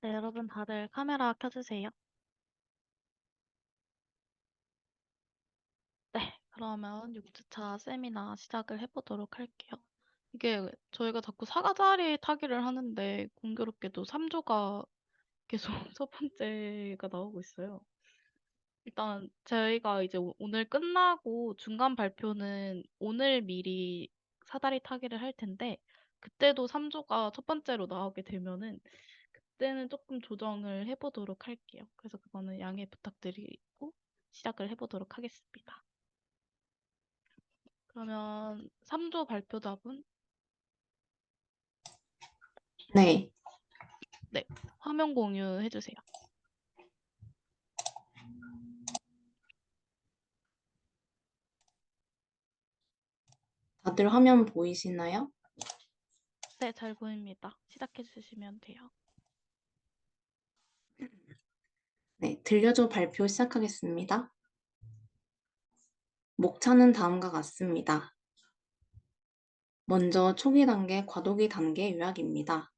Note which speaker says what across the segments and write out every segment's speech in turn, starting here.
Speaker 1: 네, 여러분 다들 카메라 켜주세요. 네, 그러면 6주차 세미나 시작을 해보도록 할게요. 이게 저희가 자꾸 사가자리 타기를 하는데 공교롭게도 3조가 계속 첫 번째가 나오고 있어요. 일단 저희가 이제 오늘 끝나고 중간 발표는 오늘 미리 사다리 타기를 할 텐데 그때도 3조가 첫 번째로 나오게 되면은 그때는 조금 조정을 해보도록 할게요. 그래서 그거는 양해 부탁드리고 시작을 해보도록 하겠습니다. 그러면 3조 발표자분?
Speaker 2: 네,
Speaker 1: 네, 화면 공유해주세요.
Speaker 2: 다들 화면 보이시나요?
Speaker 1: 네, 잘 보입니다. 시작해주시면 돼요.
Speaker 2: 네, 들려줘 발표 시작하겠습니다. 목차는 다음과 같습니다. 먼저 초기 단계, 과도기 단계 요약입니다.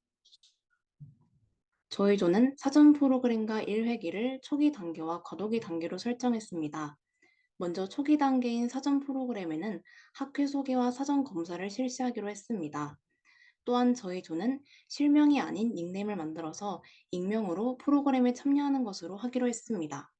Speaker 2: 저희 조는 사전 프로그램과 1회기를 초기 단계와 과도기 단계로 설정했습니다. 먼저 초기 단계인 사전 프로그램에는 학회 소개와 사전 검사를 실시하기로 했습니다. 또한 저희 조는 실명이 아닌 닉네임을 만들어서 익명으로 프로그램에 참여하는 것으로 하기로 했습니다.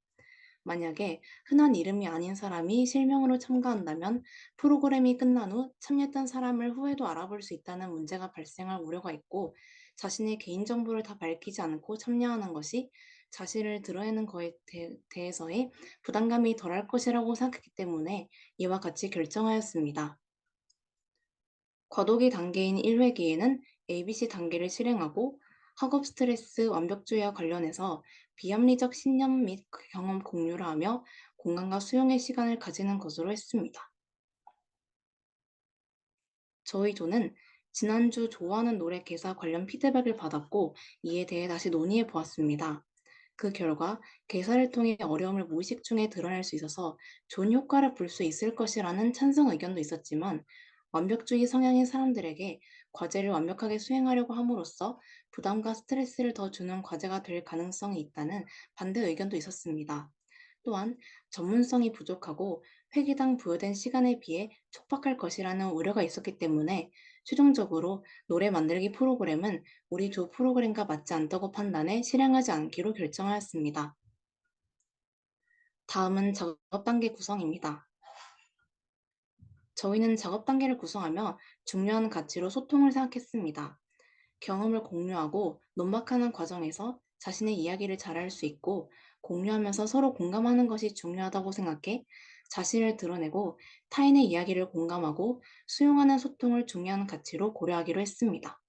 Speaker 2: 만약에 흔한 이름이 아닌 사람이 실명으로 참가한다면 프로그램이 끝난 후 참여했던 사람을 후에도 알아볼 수 있다는 문제가 발생할 우려가 있고, 자신의 개인정보를 다 밝히지 않고 참여하는 것이 자신을 드러내는 것에 대해서의 부담감이 덜할 것이라고 생각했기 때문에 이와 같이 결정하였습니다. 과도기 단계인 1회기에는 ABC 단계를 실행하고 학업 스트레스 완벽주의와 관련해서 비합리적 신념 및 경험 공유를 하며 공간과 수용의 시간을 가지는 것으로 했습니다. 저희 조는 지난주 좋아하는 노래 개사 관련 피드백을 받았고 이에 대해 다시 논의해 보았습니다. 그 결과 개사를 통해 어려움을 무의식 중에 드러낼 수 있어서 좋은 효과를 볼 수 있을 것이라는 찬성 의견도 있었지만, 완벽주의 성향인 사람들에게 과제를 완벽하게 수행하려고 함으로써 부담과 스트레스를 더 주는 과제가 될 가능성이 있다는 반대 의견도 있었습니다. 또한 전문성이 부족하고 회기당 부여된 시간에 비해 촉박할 것이라는 우려가 있었기 때문에 최종적으로 노래 만들기 프로그램은 우리 조 프로그램과 맞지 않다고 판단해 실행하지 않기로 결정하였습니다. 다음은 작업 단계 구성입니다. 저희는 작업 단계를 구성하며 중요한 가치로 소통을 생각했습니다. 경험을 공유하고 논박하는 과정에서 자신의 이야기를 잘할 수 있고, 공유하면서 서로 공감하는 것이 중요하다고 생각해 자신을 드러내고 타인의 이야기를 공감하고 수용하는 소통을 중요한 가치로 고려하기로 했습니다.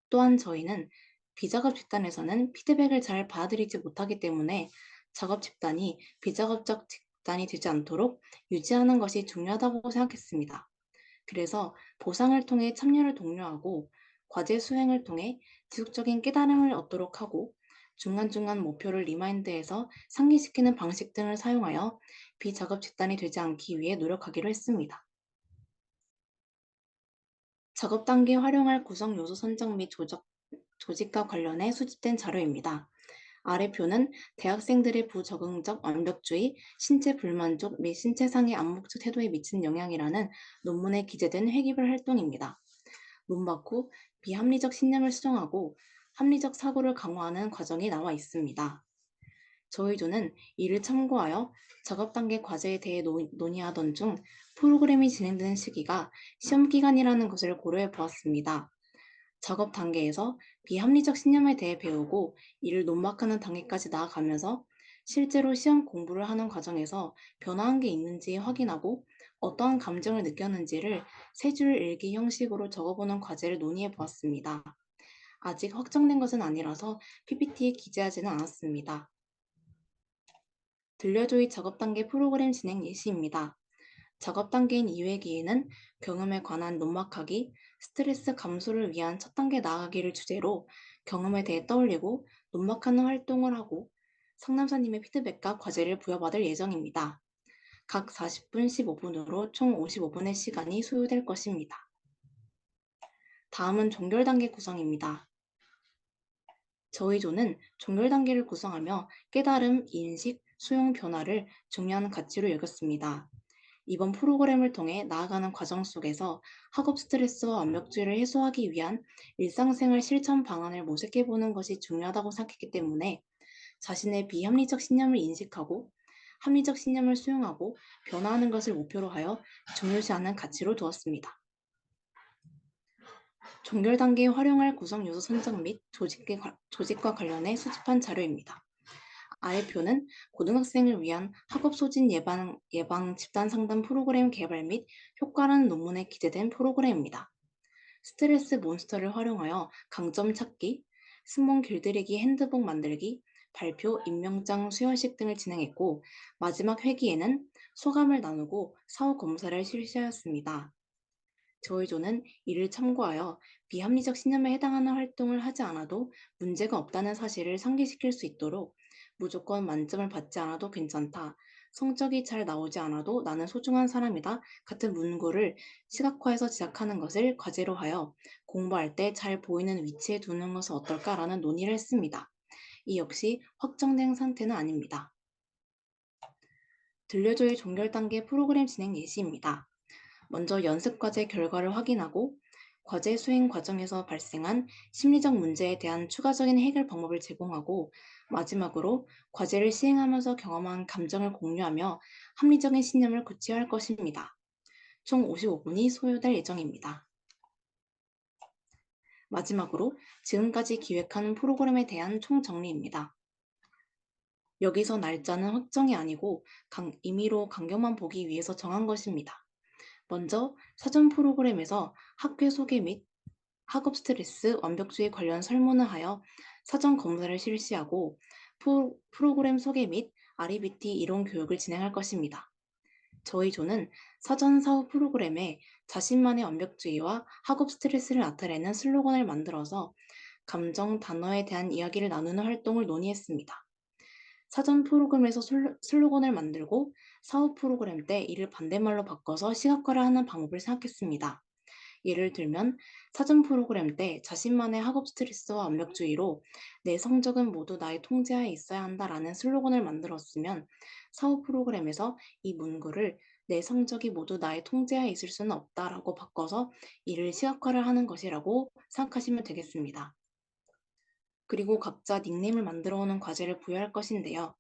Speaker 2: 또한 저희는 비작업 집단에서는 피드백을 잘 받아들이지 못하기 때문에 작업 집단이 비작업적 집단이 되지 않도록 유지하는 것이 중요하다고 생각했습니다. 그래서 보상을 통해 참여를 독려하고 과제 수행을 통해 지속적인 깨달음을 얻도록 하고 중간중간 목표를 리마인드해서 상기시키는 방식 등을 사용하여 비작업 집단이 되지 않기 위해 노력하기로 했습니다. 작업 단계에 활용할 구성 요소 선정 및 조직과 관련해 수집된 자료입니다. 아래 표는 대학생들의 부적응적 완벽주의, 신체 불만족 및 신체상의 암묵적 태도에 미친 영향이라는 논문에 기재된 회기별 활동입니다. 논박 후 비합리적 신념을 수정하고 합리적 사고를 강화하는 과정이 나와 있습니다. 저희 조는 이를 참고하여 작업 단계 과제에 대해 논의하던 중 프로그램이 진행되는 시기가 시험 기간이라는 것을 고려해 보았습니다. 작업 단계에서 비합리적 신념에 대해 배우고 이를 논박하는 단계까지 나아가면서 실제로 시험 공부를 하는 과정에서 변화한 게 있는지 확인하고 어떠한 감정을 느꼈는지를 세 줄 일기 형식으로 적어보는 과제를 논의해 보았습니다. 아직 확정된 것은 아니라서 PPT에 기재하지는 않았습니다. 들려줘의 작업 단계 프로그램 진행 예시입니다. 작업 단계인 2회기에는 경험에 관한 논막하기, 스트레스 감소를 위한 첫 단계 나아가기를 주제로 경험에 대해 떠올리고 논막하는 활동을 하고 상담사님의 피드백과 과제를 부여받을 예정입니다. 각 40분 15분으로 총 55분의 시간이 소요될 것입니다. 다음은 종결 단계 구성입니다. 저희 조는 종결 단계를 구성하며 깨달음, 인식, 수용 변화를 중요한 가치로 여겼습니다. 이번 프로그램을 통해 나아가는 과정 속에서 학업 스트레스와 완벽주의를 해소하기 위한 일상생활 실천 방안을 모색해 보는 것이 중요하다고 생각했기 때문에 자신의 비합리적 신념을 인식하고 합리적 신념을 수용하고 변화하는 것을 목표로 하여 중요시하는 가치로 두었습니다. 종결 단계에 활용할 구성 요소 선정 및 조직과 관련해 수집한 자료입니다. 아래 표는 고등학생을 위한 학업 소진 예방 집단 상담 프로그램 개발 및 효과라는 논문에 기재된 프로그램입니다. 스트레스 몬스터를 활용하여 강점 찾기, 승무원 길들이기 핸드북 만들기, 발표, 임명장 수여식 등을 진행했고 마지막 회기에는 소감을 나누고 사후 검사를 실시하였습니다. 저희 조는 이를 참고하여 비합리적 신념에 해당하는 활동을 하지 않아도 문제가 없다는 사실을 상기시킬 수 있도록 무조건 만점을 받지 않아도 괜찮다. 성적이 잘 나오지 않아도 나는 소중한 사람이다. 같은 문구를 시각화해서 제작하는 것을 과제로 하여 공부할 때 잘 보이는 위치에 두는 것은 어떨까라는 논의를 했습니다. 이 역시 확정된 상태는 아닙니다. 들려줘의 종결 단계 프로그램 진행 예시입니다. 먼저 연습과제 결과를 확인하고 과제 수행 과정에서 발생한 심리적 문제에 대한 추가적인 해결 방법을 제공하고 마지막으로 과제를 시행하면서 경험한 감정을 공유하며 합리적인 신념을 구체화할 것입니다. 총 55분이 소요될 예정입니다. 마지막으로 지금까지 기획한 프로그램에 대한 총정리입니다. 여기서 날짜는 확정이 아니고 임의로 간격만 보기 위해서 정한 것입니다. 먼저 사전 프로그램에서 학회 소개 및 학업 스트레스 완벽주의 관련 설문을 하여 사전 검사를 실시하고 프로그램 소개 및 REBT 이론 교육을 진행할 것입니다. 저희 조는 사전 사후 프로그램에 자신만의 완벽주의와 학업 스트레스를 나타내는 슬로건을 만들어서 감정 단어에 대한 이야기를 나누는 활동을 논의했습니다. 사전 프로그램에서 슬로건을 만들고 사후 프로그램 때 이를 반대말로 바꿔서 시각화를 하는 방법을 생각했습니다. 예를 들면 사전 프로그램 때 자신만의 학업 스트레스와 완벽주의로 내 성적은 모두 나의 통제하에 있어야 한다라는 슬로건을 만들었으면 사후 프로그램에서 이 문구를 내 성적이 모두 나의 통제하에 있을 수는 없다라고 바꿔서 이를 시각화를 하는 것이라고 생각하시면 되겠습니다. 그리고 각자 닉네임을 만들어 오는 과제를 부여할 것인데요.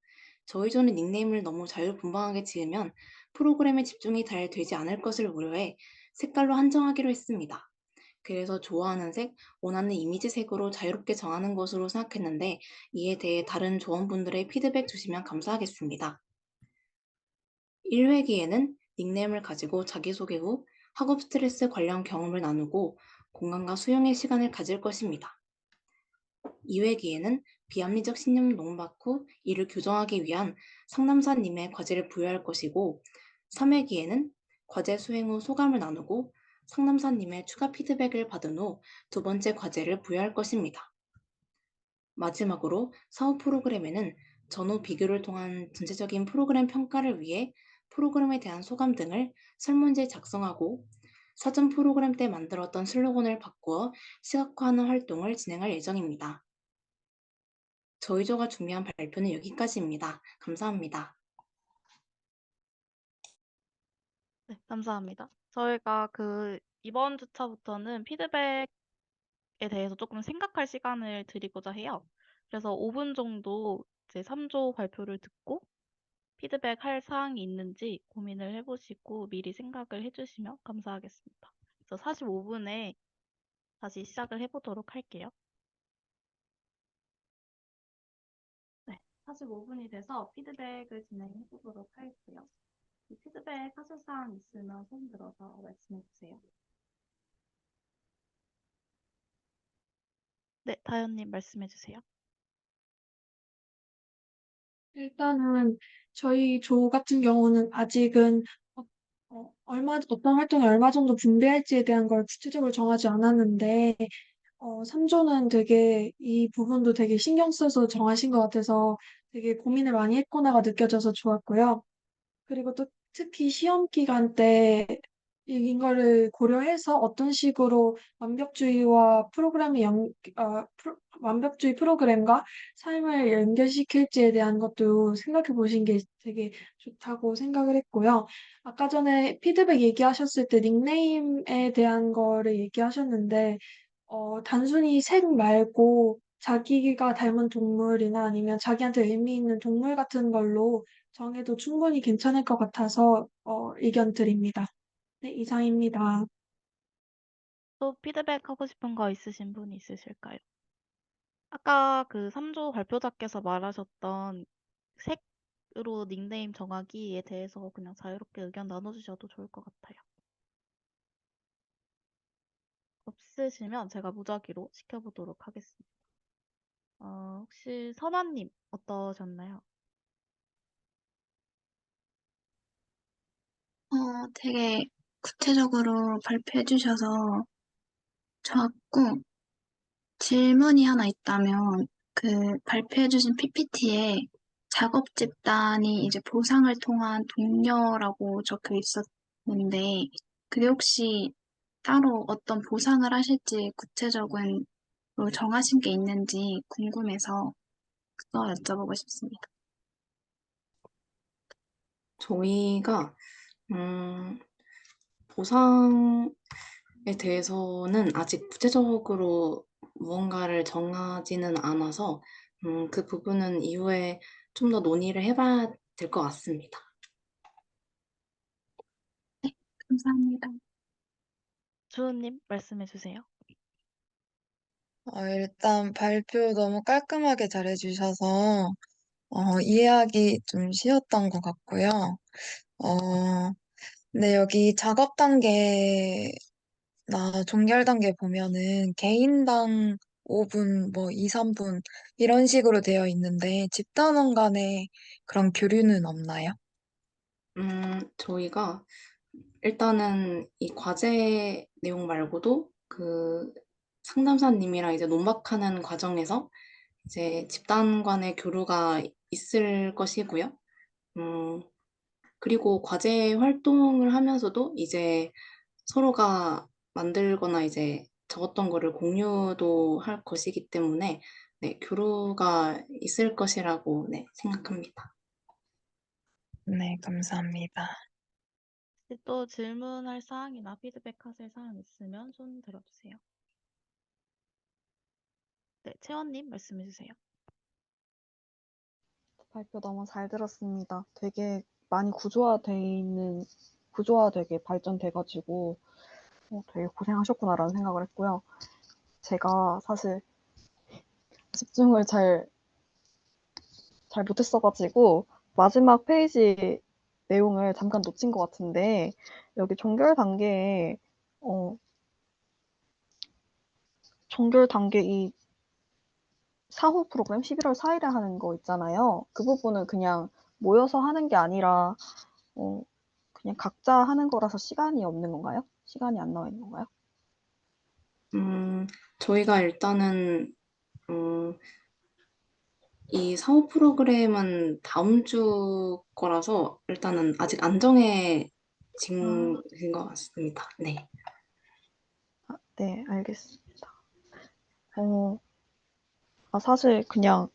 Speaker 2: 저희 조는 닉네임을 너무 자유분방하게 지으면 프로그램에 집중이 잘 되지 않을 것을 우려해 색깔로 한정하기로 했습니다. 그래서 좋아하는 색, 원하는 이미지 색으로 자유롭게 정하는 것으로 생각했는데 이에 대해 다른 조원분들의 피드백 주시면 감사하겠습니다. 1회기에는 닉네임을 가지고 자기소개 후 학업 스트레스 관련 경험을 나누고 공감과 수용의 시간을 가질 것입니다. 2회기에는 비합리적 신념 농박 후 이를 교정하기 위한 상담사님의 과제를 부여할 것이고 3회기에는 과제 수행 후 소감을 나누고 상담사님의 추가 피드백을 받은 후 두 번째 과제를 부여할 것입니다. 마지막으로 사후 프로그램에는 전후 비교를 통한 전체적인 프로그램 평가를 위해 프로그램에 대한 소감 등을 설문지에 작성하고 사전 프로그램 때 만들었던 슬로건을 바꾸어 시각화하는 활동을 진행할 예정입니다. 저희 조가 준비한 발표는 여기까지입니다. 감사합니다.
Speaker 1: 네, 감사합니다. 저희가 이번 주차부터는 피드백에 대해서 조금 생각할 시간을 드리고자 해요. 그래서 5분 정도 이제 3조 발표를 듣고 피드백 할 사항이 있는지 고민을 해보시고 미리 생각을 해주시면 감사하겠습니다. 그래서 45분에 다시 시작을 해보도록 할게요. 네, 45분이 돼서 피드백을 진행해보도록 할게요. 피드백 하실 사항 있으면 손 들어서 말씀해주세요. 네, 다현님 말씀해주세요.
Speaker 3: 일단은 저희 조 같은 경우는 아직은 어떤 활동에 얼마 정도 분배할지에 대한 걸 구체적으로 정하지 않았는데, 3조는 되게 이 부분도 되게 신경 써서 정하신 것 같아서 되게 고민을 많이 했구나가 느껴져서 좋았고요. 그리고 또 특히 시험 기간 때 거를 고려해서 어떤 식으로 완벽주의와 완벽주의 프로그램과 삶을 연결시킬지에 대한 것도 생각해 보신 게 되게 좋다고 생각을 했고요. 아까 전에 피드백 얘기하셨을 때 닉네임에 대한 거를 얘기하셨는데, 단순히 색 말고 자기가 닮은 동물이나 아니면 자기한테 의미 있는 동물 같은 걸로 정해도 충분히 괜찮을 것 같아서 의견 드립니다. 네, 이상입니다.
Speaker 1: 또 피드백 하고 싶은 거 있으신 분 있으실까요? 아까 그 3조 발표자께서 말하셨던 색으로 닉네임 정하기에 대해서 그냥 자유롭게 의견 나눠주셔도 좋을 것 같아요. 없으시면 제가 무작위로 시켜보도록 하겠습니다. 혹시 선아님 어떠셨나요?
Speaker 4: 되게 구체적으로 발표해 주셔서 좋았고, 질문이 하나 있다면, 그 발표해 주신 PPT에 작업 집단이 이제 보상을 통한 독려라고 적혀 있었는데, 그게 혹시 따로 어떤 보상을 하실지 구체적으로 정하신 게 있는지 궁금해서 그거 여쭤보고 싶습니다.
Speaker 2: 저희가 보상에 대해서는 아직 구체적으로 무언가를 정하지는 않아서 그 부분은 이후에 좀 더 논의를 해봐야 될 것 같습니다.
Speaker 4: 감사합니다.
Speaker 1: 주은님 말씀해 주세요.
Speaker 5: 일단 발표 너무 깔끔하게 잘해주셔서 이해하기 좀 쉬웠던 것 같고요. 어, 근데 여기 작업 단계나 종결 단계 보면은 개인당 5분, 뭐 2, 3분 이런 식으로 되어 있는데 집단원 간에 그런 교류는 없나요?
Speaker 2: 저희가 일단은 이 과제 내용 말고도 그 상담사님이랑 이제 논박하는 과정에서 이제 집단 간의 교류가 있을 것이고요. 음, 그리고 과제 활동을 하면서도 이제 서로가 만들거나 이제 적었던 거를 공유도 할 것이기 때문에 네, 교류가 있을 것이라고 네, 생각합니다.
Speaker 5: 네, 감사합니다.
Speaker 1: 혹시 또 질문할 사항이나 피드백하실 사항 있으면 손 들어주세요. 네, 채원님 말씀해 주세요.
Speaker 6: 발표 너무 잘 들었습니다. 되게 많이 구조화 되게 발전돼가지고, 되게 고생하셨구나라는 생각을 했고요. 제가 사실 집중을 잘 못했어가지고, 마지막 페이지 내용을 잠깐 놓친 것 같은데, 여기 어, 종결 단계 이 사후 프로그램 11월 4일에 하는 거 있잖아요. 그 부분은 그냥 모여서 하는 게 아니라, 어, 그냥 각자 하는 거라서 시간이 없는 건가요? 시간이 안 나와 있는 건가요?
Speaker 2: 저희가 일단은 이 사후 프로그램은 다음 주 거라서 일단은 아직 안 정해진
Speaker 3: 아,
Speaker 2: 것 같습니다. 네.
Speaker 6: 네, 알겠습니다. 어, 사실 그냥,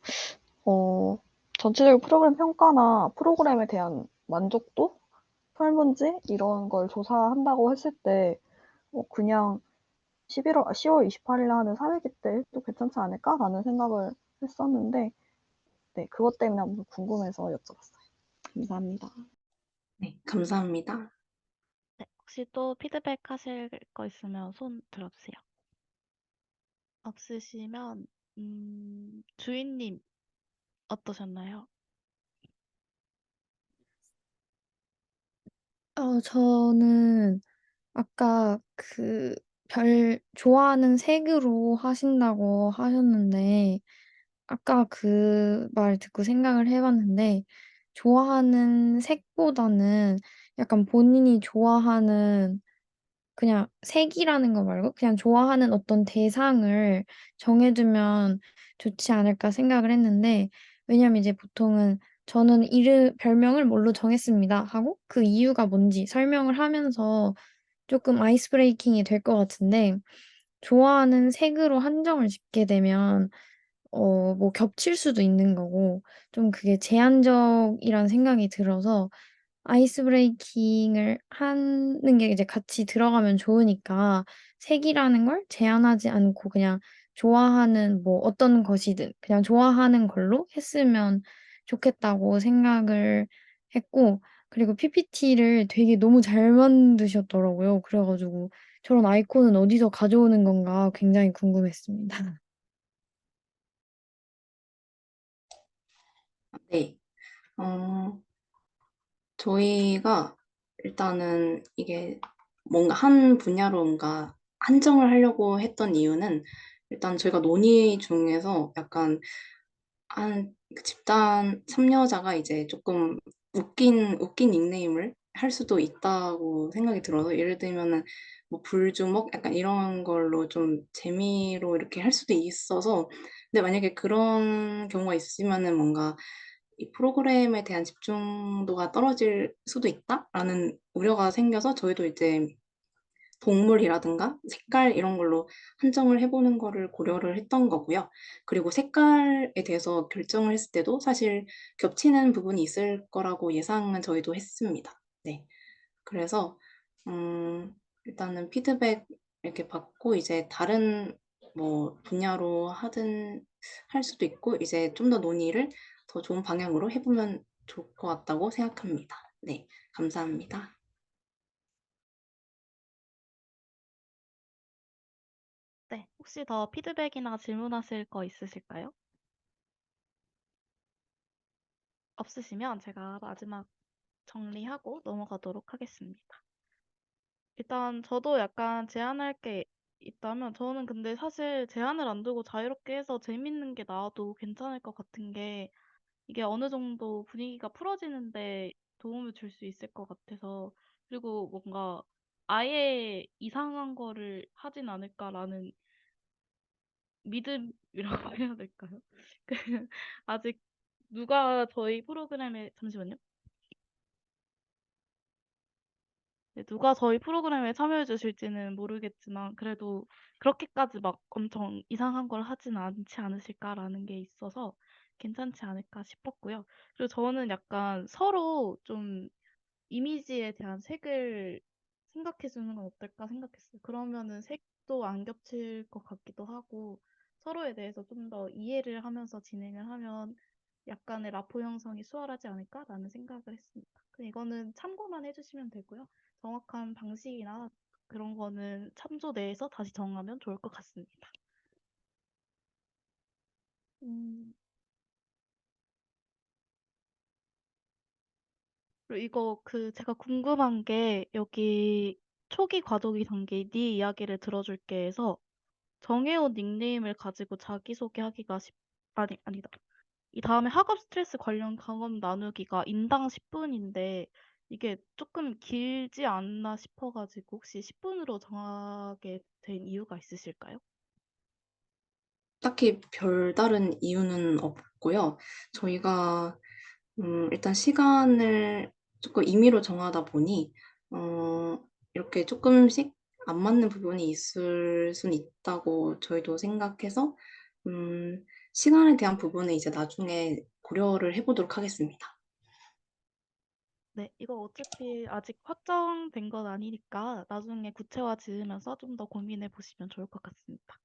Speaker 6: 어, 전체적인 프로그램 평가나 프로그램에 대한 만족도? 설문지? 이런 걸 조사한다고 했을 때, 그냥 10월 28일에 하는 3일기 때 또 괜찮지 않을까라는 생각을 했었는데, 네, 그것 때문에 한번 궁금해서 여쭤봤어요. 감사합니다.
Speaker 2: 네, 감사합니다.
Speaker 1: 네, 혹시 또 피드백하실 거 있으면 손 들어주세요. 없으시면 주인님 어떠셨나요?
Speaker 7: 저는 아까 좋아하는 색으로 하신다고 하셨는데, 아까 그 말 듣고 생각을 해봤는데, 좋아하는 색보다는 약간 본인이 좋아하는 그냥 색이라는 거 말고 그냥 좋아하는 어떤 대상을 정해두면 좋지 않을까 생각을 했는데, 왜냐면 이제 보통은 별명을 뭘로 정했습니다 하고 그 이유가 뭔지 설명을 하면서 조금 아이스 브레이킹이 될 것 같은데 좋아하는 색으로 한정을 짓게 되면 뭐 겹칠 수도 있는 거고 좀 그게 제한적이란 생각이 들어서 아이스 브레이킹을 하는 게 이제 같이 들어가면 좋으니까 색이라는 걸 제한하지 않고 그냥 좋아하는 뭐 어떤 것이든 그냥 좋아하는 걸로 했으면 좋겠다고 생각을 했고 그리고 PPT를 되게 너무 잘 만드셨더라고요. 그래 가지고 저런 아이콘은 어디서 가져오는 건가 굉장히 궁금했습니다.
Speaker 2: 네. 저희가 일단은 이게 뭔가 한 분야로 뭔가 한정을 하려고 했던 이유는 일단 저희가 논의 중에서 약간 그 집단 참여자가 이제 조금 웃긴 닉네임을 할 수도 있다고 생각이 들어서 예를 들면은 뭐 불주먹 약간 이런 걸로 좀 재미로 이렇게 할 수도 있어서 근데 만약에 그런 경우가 있으면은 뭔가 이 프로그램에 대한 집중도가 떨어질 수도 있다라는 우려가 생겨서 저희도 이제 동물이라든가 색깔 이런 걸로 한정을 해보는 거를 고려를 했던 거고요. 그리고 색깔에 대해서 결정을 했을 때도 사실 겹치는 부분이 있을 거라고 예상은 저희도 했습니다. 네. 그래서 일단은 피드백 이렇게 받고 이제 다른 뭐 분야로 하든 할 수도 있고 이제 좀 더 논의를 더 좋은 방향으로 해보면 좋을 것 같다고 생각합니다. 네, 감사합니다.
Speaker 1: 네, 혹시 더 피드백이나 질문하실 거 있으실까요? 없으시면 제가 마지막 정리하고 넘어가도록 하겠습니다. 일단 저도 약간 제안할 게 있다면 저는 근데 사실 제한을 안 두고 자유롭게 해서 재밌는 게 나와도 괜찮을 것 같은 게 이게 어느 정도 분위기가 풀어지는데 도움을 줄 수 있을 것 같아서 그리고 뭔가 아예 이상한 거를 하진 않을까라는 믿음이라고 해야 될까요? 그 아직 누가 저희 프로그램에 잠시만요. 네, 누가 저희 프로그램에 참여해 주실지는 모르겠지만 그래도 그렇게까지 막 엄청 이상한 걸 하진 않지 않으실까라는 게 있어서 괜찮지 않을까 싶었고요. 그리고 저는 약간 서로 좀 이미지에 대한 색을 생각해 주는 건 어떨까 생각했어요. 그러면은 색도 안 겹칠 것 같기도 하고 서로에 대해서 좀 더 이해를 하면서 진행을 하면 약간의 라포 형성이 수월하지 않을까라는 생각을 했습니다. 이거는 참고만 해주시면 되고요. 정확한 방식이나 그런 거는 참조 내에서 다시 정하면 좋을 것 같습니다. 음, 그리고 이거 제가 궁금한 게 여기 초기 과도기 단계 네 이야기를 들어줄게 해서 정해온 닉네임을 가지고 자기소개하기가 아니다. 이 다음에 학업 스트레스 관련 경험 나누기가 인당 10분인데 이게 조금 길지 않나 싶어가지고 혹시 10분으로 정하게 된 이유가 있으실까요?
Speaker 2: 딱히 별다른 이유는 없고요. 저희가 일단 시간을 조금 임의로 정하다 보니 이렇게 조금씩 안 맞는 부분이 있을 수는 있다고 저희도 생각해서 시간에 대한 부분은 이제 나중에 고려를 해보도록 하겠습니다.
Speaker 1: 네, 이거 어차피 아직 확정된 건 아니니까 나중에 구체화 지으면서 좀 더 고민해 보시면 좋을 것 같습니다.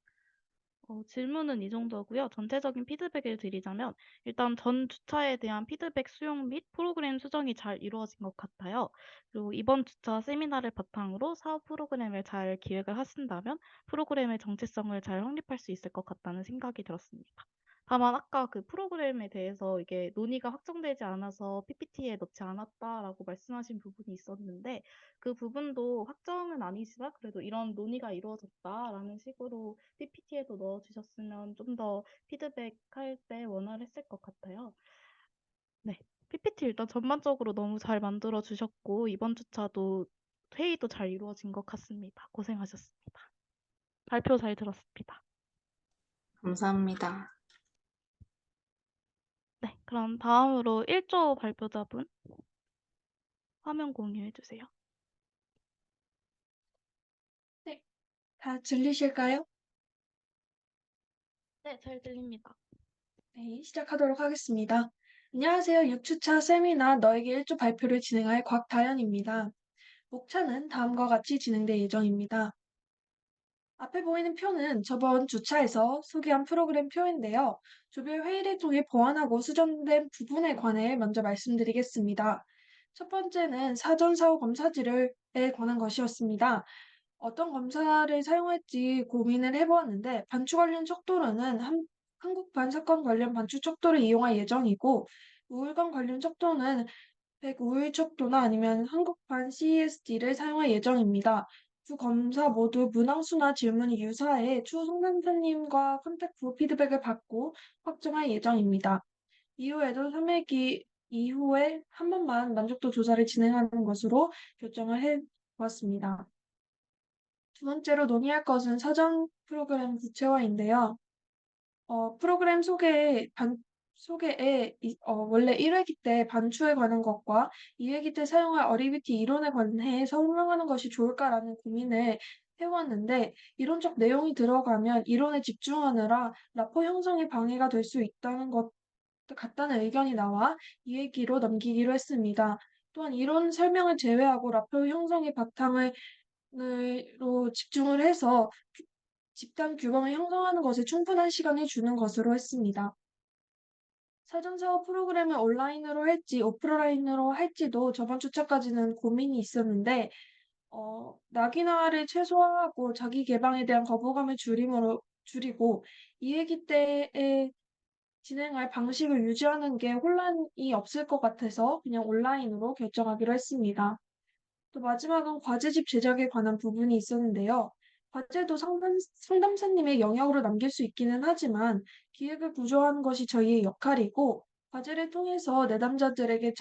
Speaker 1: 질문은 이 정도고요. 전체적인 피드백을 드리자면 일단 전 주차에 대한 피드백 수용 및 프로그램 수정이 잘 이루어진 것 같아요. 그리고 이번 주차 세미나를 바탕으로 사업 프로그램을 잘 기획을 하신다면 프로그램의 정체성을 잘 확립할 수 있을 것 같다는 생각이 들었습니다. 다만 아까 그 프로그램에 대해서 이게 논의가 확정되지 않아서 PPT에 넣지 않았다라고 말씀하신 부분이 있었는데 그 부분도 확정은 아니지만 그래도 이런 논의가 이루어졌다라는 식으로 PPT에도 넣어주셨으면 좀 더 피드백할 때 원활했을 것 같아요. 네. PPT 일단 전반적으로 너무 잘 만들어 주셨고 이번 주차도 회의도 잘 이루어진 것 같습니다. 고생하셨습니다. 발표 잘 들었습니다.
Speaker 2: 감사합니다.
Speaker 1: 네, 그럼 다음으로 1조 발표자분 화면 공유해 주세요.
Speaker 3: 다 들리실까요?
Speaker 1: 네, 잘 들립니다.
Speaker 3: 네, 시작하도록 하겠습니다. 안녕하세요. 6주차 세미나 너에게 1조 발표를 진행할 곽다연입니다. 목차는 다음과 같이 진행될 예정입니다. 앞에 보이는 표는 저번 주차에서 소개한 프로그램 표인데요. 조별 회의를 통해 보완하고 수정된 부분에 관해 먼저 말씀드리겠습니다. 첫 번째는 사전 사후 검사지에 관한 것이었습니다. 어떤 검사를 사용할지 고민을 해보았는데 반추 관련 척도로는 한국판 사건 관련 반추 척도를 이용할 예정이고 우울관 관련 척도는 100우울 척도나 아니면 한국판 CESD를 사용할 예정입니다. 두 검사 모두 문항수나 질문이 유사해 추후 상담사님과 컨택 후 피드백을 받고 확정할 예정입니다. 이후에도 3회기 이후에 한 번만 만족도 조사를 진행하는 것으로 결정을 해보았습니다. 두 번째로 논의할 것은 사전 프로그램 구체화인데요. 프로그램 소개에 원래 1회기 때 반추에 관한 것과 2회기 때 사용할 어리비티 이론에 관해 설명하는 것이 좋을까라는 고민을 해왔는데 이론적 내용이 들어가면 이론에 집중하느라 라포 형성에 방해가 될 수 있다는 것 같다는 의견이 나와 2회기로 넘기기로 했습니다. 또한 이론 설명을 제외하고 라포 형성의 바탕을 로 집중을 해서 집단 규범을 형성하는 것에 충분한 시간을 주는 것으로 했습니다. 사전 사업 프로그램을 온라인으로 할지 오프라인으로 할지도 저번 주차까지는 고민이 있었는데 낙인화를 최소화하고 자기 개방에 대한 거부감을 줄이고 2회기 때에 진행할 방식을 유지하는 게 혼란이 없을 것 같아서 그냥 온라인으로 결정하기로 했습니다. 또 마지막은 과제집 제작에 관한 부분이 있었는데요. 과제도 상담사님의 영역으로 남길 수 있기는 하지만 기획을 구조하는 것이 저희의 역할이고 과제를 통해서 내담자들에게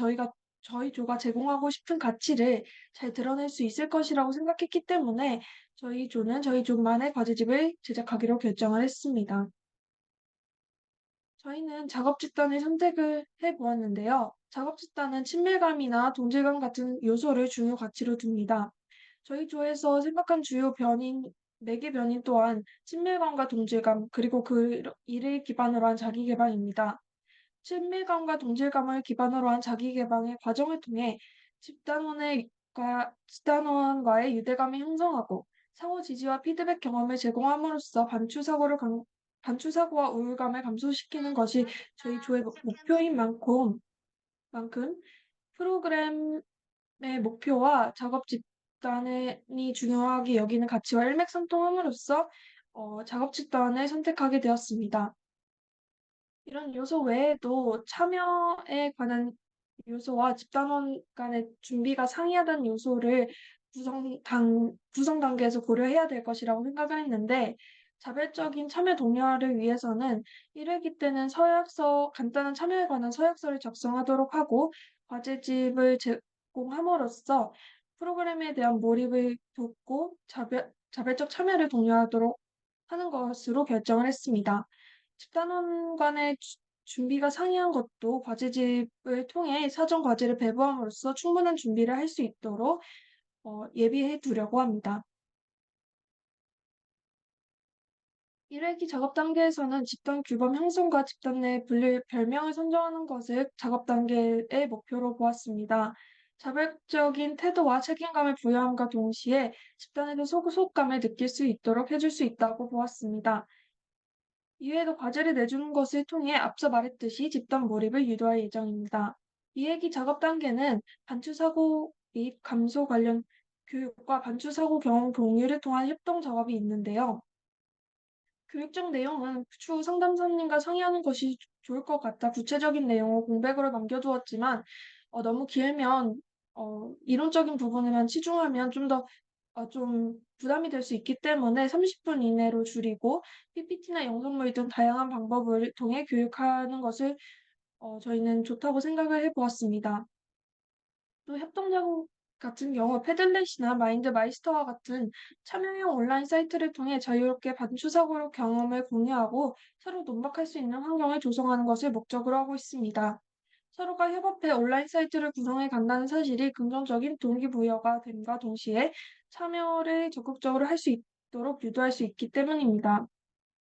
Speaker 3: 저희 조가 제공하고 싶은 가치를 잘 드러낼 수 있을 것이라고 생각했기 때문에 저희 조는 저희 조만의 과제집을 제작하기로 결정을 했습니다. 저희는 작업 집단을 선택을 해보았는데요. 작업 집단은 친밀감이나 동질감 같은 요소를 중요 가치로 둡니다. 저희 조에서 생각한 주요 변인, 4개 변인 또한 친밀감과 동질감, 그리고 그 이를 기반으로 한 자기 개방입니다. 친밀감과 동질감을 기반으로 한 자기 개방의 과정을 통해 집단원과의 유대감을 형성하고 상호 지지와 피드백 경험을 제공함으로써 반추사고와 우울감을 감소시키는 것이 저희 조의 목표인 만큼 프로그램의 목표와 작업 집단이 중요하게 여기는 가치와 일맥상통함으로써 작업 집단을 선택하게 되었습니다. 이런 요소 외에도 참여에 관한 요소와 집단원 간의 준비가 상이하다는 요소를 구성 단계에서 고려해야 될 것이라고 생각을 했는데, 자발적인 참여 독려를 위해서는 1회기 때는 간단한 참여에 관한 서약서를 작성하도록 하고, 과제집을 제공함으로써 프로그램에 대한 몰입을 돕고 자발적 참여를 독려하도록 하는 것으로 결정을 했습니다. 집단원 간의 준비가 상이한 것도 과제집을 통해 사전 과제를 배부함으로써 충분한 준비를 할 수 있도록 예비해 두려고 합니다. 1회기 작업 단계에서는 집단 규범 형성과 집단 내 분류 별명을 선정하는 것을 작업 단계의 목표로 보았습니다. 자발적인 태도와 책임감을 부여함과 동시에 집단에도 소속감을 느낄 수 있도록 해줄 수 있다고 보았습니다. 이외에도 과제를 내주는 것을 통해 앞서 말했듯이 집단 몰입을 유도할 예정입니다. 이 회기 작업 단계는 반추사고 및 감소 관련 교육과 반추사고 경험 공유를 통한 협동 작업이 있는데요. 교육적 내용은 추후 상담사님과 상의하는 것이 좋을 것 같아 구체적인 내용을 공백으로 남겨두었지만 너무 길면 이론적인 부분에만 치중하면 좀 부담이 될 수 있기 때문에 30분 이내로 줄이고 PPT나 영상물 등 다양한 방법을 통해 교육하는 것을 저희는 좋다고 생각을 해보았습니다. 또 협동작업 같은 경우 패들렛이나 마인드마이스터와 같은 참여형 온라인 사이트를 통해 자유롭게 반추사고로 경험을 공유하고 서로 논박할 수 있는 환경을 조성하는 것을 목적으로 하고 있습니다. 서로가 협업해 온라인 사이트를 구성해 간다는 사실이 긍정적인 동기부여가 됨과 동시에 참여를 적극적으로 할 수 있도록 유도할 수 있기 때문입니다.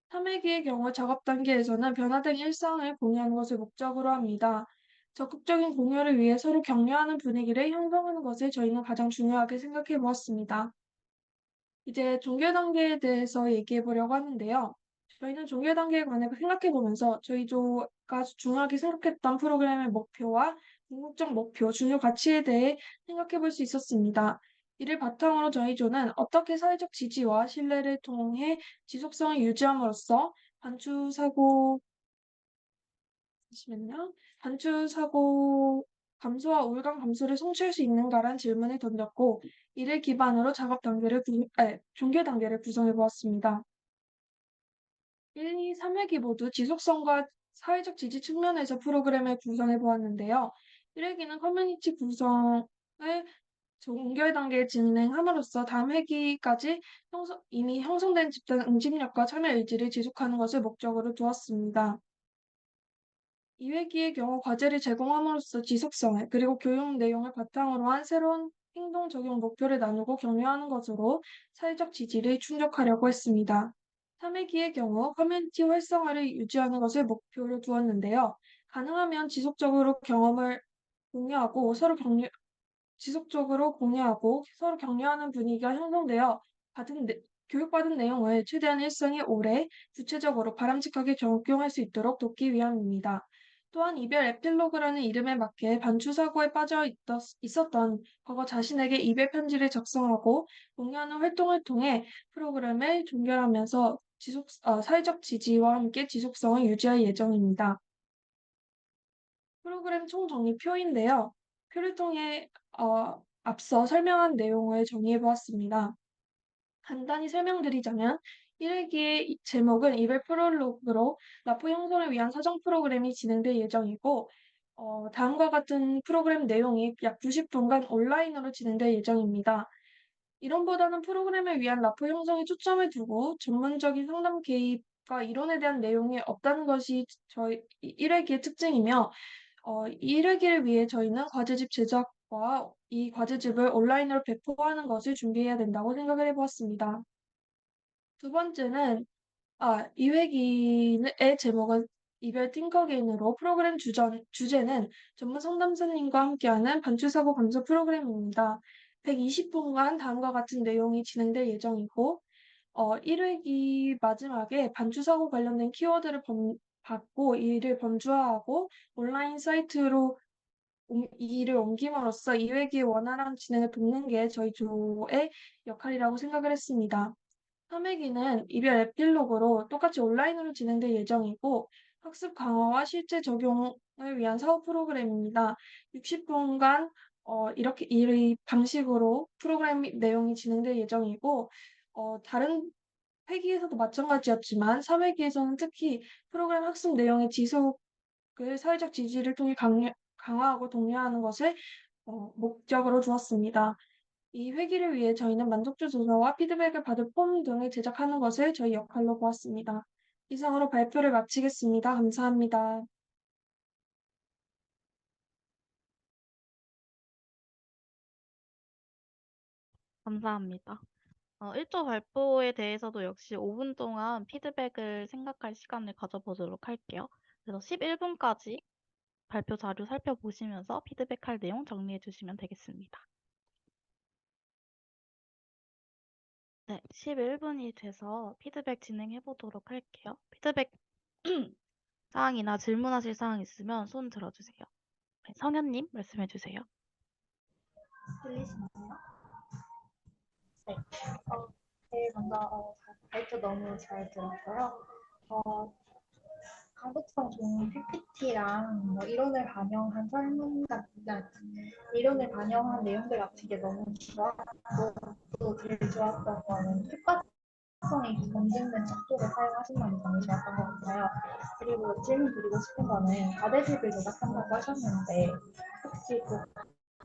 Speaker 3: 3회기의 경우 작업 단계에서는 변화된 일상을 공유하는 것을 목적으로 합니다. 적극적인 공유를 위해 서로 격려하는 분위기를 형성하는 것을 저희는 가장 중요하게 생각해 보았습니다. 이제 종교 단계에 대해서 얘기해 보려고 하는데요. 저희는 종교 단계에 관해 생각해 보면서 저희 조가 중요하게 생각했던 프로그램의 목표와 궁극적 목표, 중요 가치에 대해 생각해 볼 수 있었습니다. 이를 바탕으로 저희 조는 어떻게 사회적 지지와 신뢰를 통해 지속성을 유지함으로써 반추 사고, 잠시만요. 반추 사고 감소와 우울감 감소를 성취할 수 있는가라는 질문을 던졌고, 이를 기반으로 종교 단계를 구성해 보았습니다. 1, 2, 3회기 모두 지속성과 사회적 지지 측면에서 프로그램을 구성해 보았는데요. 1회기는 커뮤니티 구성을 종결 단계에 진행함으로써 다음 회기까지 이미 형성된 집단 응집력과 참여 의지를 지속하는 것을 목적으로 두었습니다. 2회기의 경우 과제를 제공함으로써 지속성을 그리고 교육 내용을 바탕으로 한 새로운 행동 적용 목표를 나누고 격려하는 것으로 사회적 지지를 충족하려고 했습니다. 3회기의 경우 커뮤니티 활성화를 유지하는 것을 목표로 두었는데요. 가능하면 지속적으로 공유하고 서로 격려하는 분위기가 형성되어 교육받은 내용을 최대한 일상에 오래 구체적으로 바람직하게 적용할 수 있도록 돕기 위함입니다. 또한 이별 에필로그라는 이름에 맞게 반추사고에 있었던 과거 자신에게 이별 편지를 작성하고 공유하는 활동을 통해 프로그램을 종결하면서 사회적 지지와 함께 지속성을 유지할 예정입니다. 프로그램 총정리표인데요. 표를 통해 앞서 설명한 내용을 정리해 보았습니다. 간단히 설명드리자면 1회기의 제목은 이별 프롤로그로 라포 형성을 위한 사정 프로그램이 진행될 예정이고 다음과 같은 프로그램 내용이 약 90분간 온라인으로 진행될 예정입니다. 이론보다는 프로그램을 위한 라포 형성에 초점을 두고 전문적인 상담 개입과 이론에 대한 내용이 없다는 것이 저희 1회기의 특징이며 1회기를 위해 저희는 과제집 제작과 이 과제집을 온라인으로 배포하는 것을 준비해야 된다고 생각을 해보았습니다. 두 번째는 2회기의 제목은 이별 띵커게인으로 프로그램 주제는 전문 상담사님과 함께하는 반추사고 감소 프로그램입니다. 120분간 다음과 같은 내용이 진행될 예정이고 1회기 마지막에 반추사고 관련된 키워드를 받고 이를 범주화하고 온라인 사이트로 이 일을 옮김으로써 2회기의 원활한 진행을 돕는 게 저희 조의 역할이라고 생각을 했습니다. 3회기는 이별 에필로그로 똑같이 온라인으로 진행될 예정이고 학습 강화와 실제 적용을 위한 사업 프로그램입니다. 60분간 이렇게 이 방식으로 프로그램 내용이 진행될 예정이고 다른 회기에서도 마찬가지였지만 3회기에서는 특히 프로그램 학습 내용의 지속을 사회적 지지를 통해 강화하고 독려하는 것을 목적으로 두었습니다. 이 회기를 위해 저희는 만족도 조사와 피드백을 받을 폼 등을 제작하는 것을 저희 역할로 보았습니다. 이상으로 발표를 마치겠습니다. 감사합니다.
Speaker 1: 감사합니다. 1조 발표에 대해서도 역시 5분 동안 피드백을 생각할 시간을 가져보도록 할게요. 그래서 11분까지 발표 자료 살펴보시면서 피드백할 내용 정리해 주시면 되겠습니다. 네, 11분이 돼서 피드백 진행해 보도록 할게요. 피드백 사항이나 질문하실 사항 있으면 손 들어주세요. 네, 성현님 말씀해 주세요.
Speaker 8: 들리시나요? 네. 제일 먼저 발표 너무 잘 들었고요. 강북성 좋은 PPT랑 뭐 이론을 반영한 이론을 반영한 내용들 같은 게 너무 좋았고, 또 제일 좋았던 거는 효과성이 검증된 척도를 사용하신다는 점이 좋았던 것 같아요. 그리고 질문 드리고 싶은 거는 과제집을 제작한다고 하셨는데 혹시 그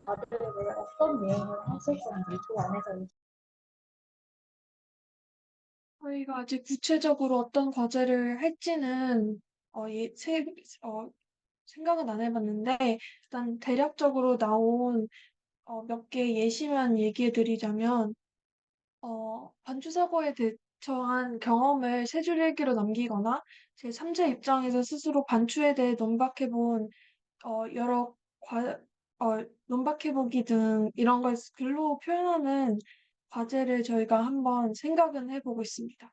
Speaker 8: 과제집을 어떤 내용을 하실 건지 조 안에서
Speaker 3: 저희가 아직 구체적으로 어떤 과제를 할지는 생각은 안 해봤는데 일단 대략적으로 나온 몇 개 예시만 얘기해 드리자면 반추사고에 대처한 경험을 세 줄 일기로 남기거나 제3자 입장에서 스스로 반추에 대해 논박해본 여러 논박해보기 등 이런 걸 글로 표현하는 과제를 저희가 한번 생각은 해보고 있습니다.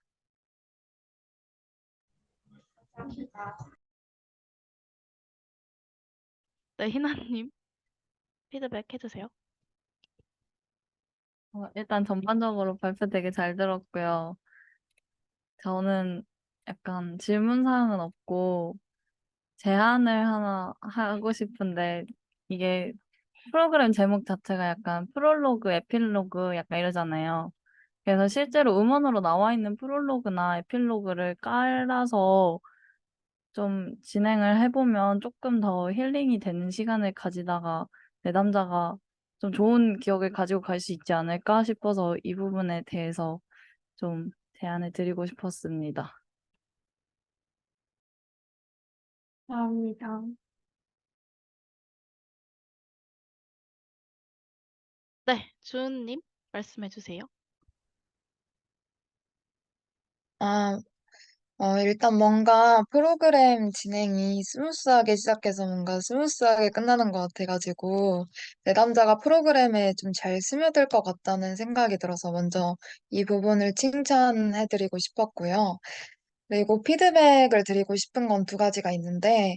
Speaker 1: 네, 희나님 피드백 해주세요.
Speaker 9: 일단 전반적으로 발표 되게 잘 들었고요. 저는 약간 질문 사항은 없고 제안을 하나 하고 싶은데 이게 프로그램 제목 자체가 약간 프롤로그, 에필로그 약간 이러잖아요. 그래서 실제로 음원으로 나와 있는 프롤로그나 에필로그를 깔아서 좀 진행을 해보면 조금 더 힐링이 되는 시간을 가지다가 내담자가 좀 좋은 기억을 가지고 갈 수 있지 않을까 싶어서 이 부분에 대해서 좀 제안을 드리고 싶었습니다.
Speaker 3: 감사합니다.
Speaker 1: 네, 주은님 말씀해주세요.
Speaker 5: 아, 일단 뭔가 프로그램 진행이 스무스하게 시작해서 뭔가 스무스하게 끝나는 것 같아가지고, 내담자가 프로그램에 좀 잘 스며들 것 같다는 생각이 들어서 먼저 이 부분을 칭찬해드리고 싶었고요. 그리고 피드백을 드리고 싶은 건 두 가지가 있는데,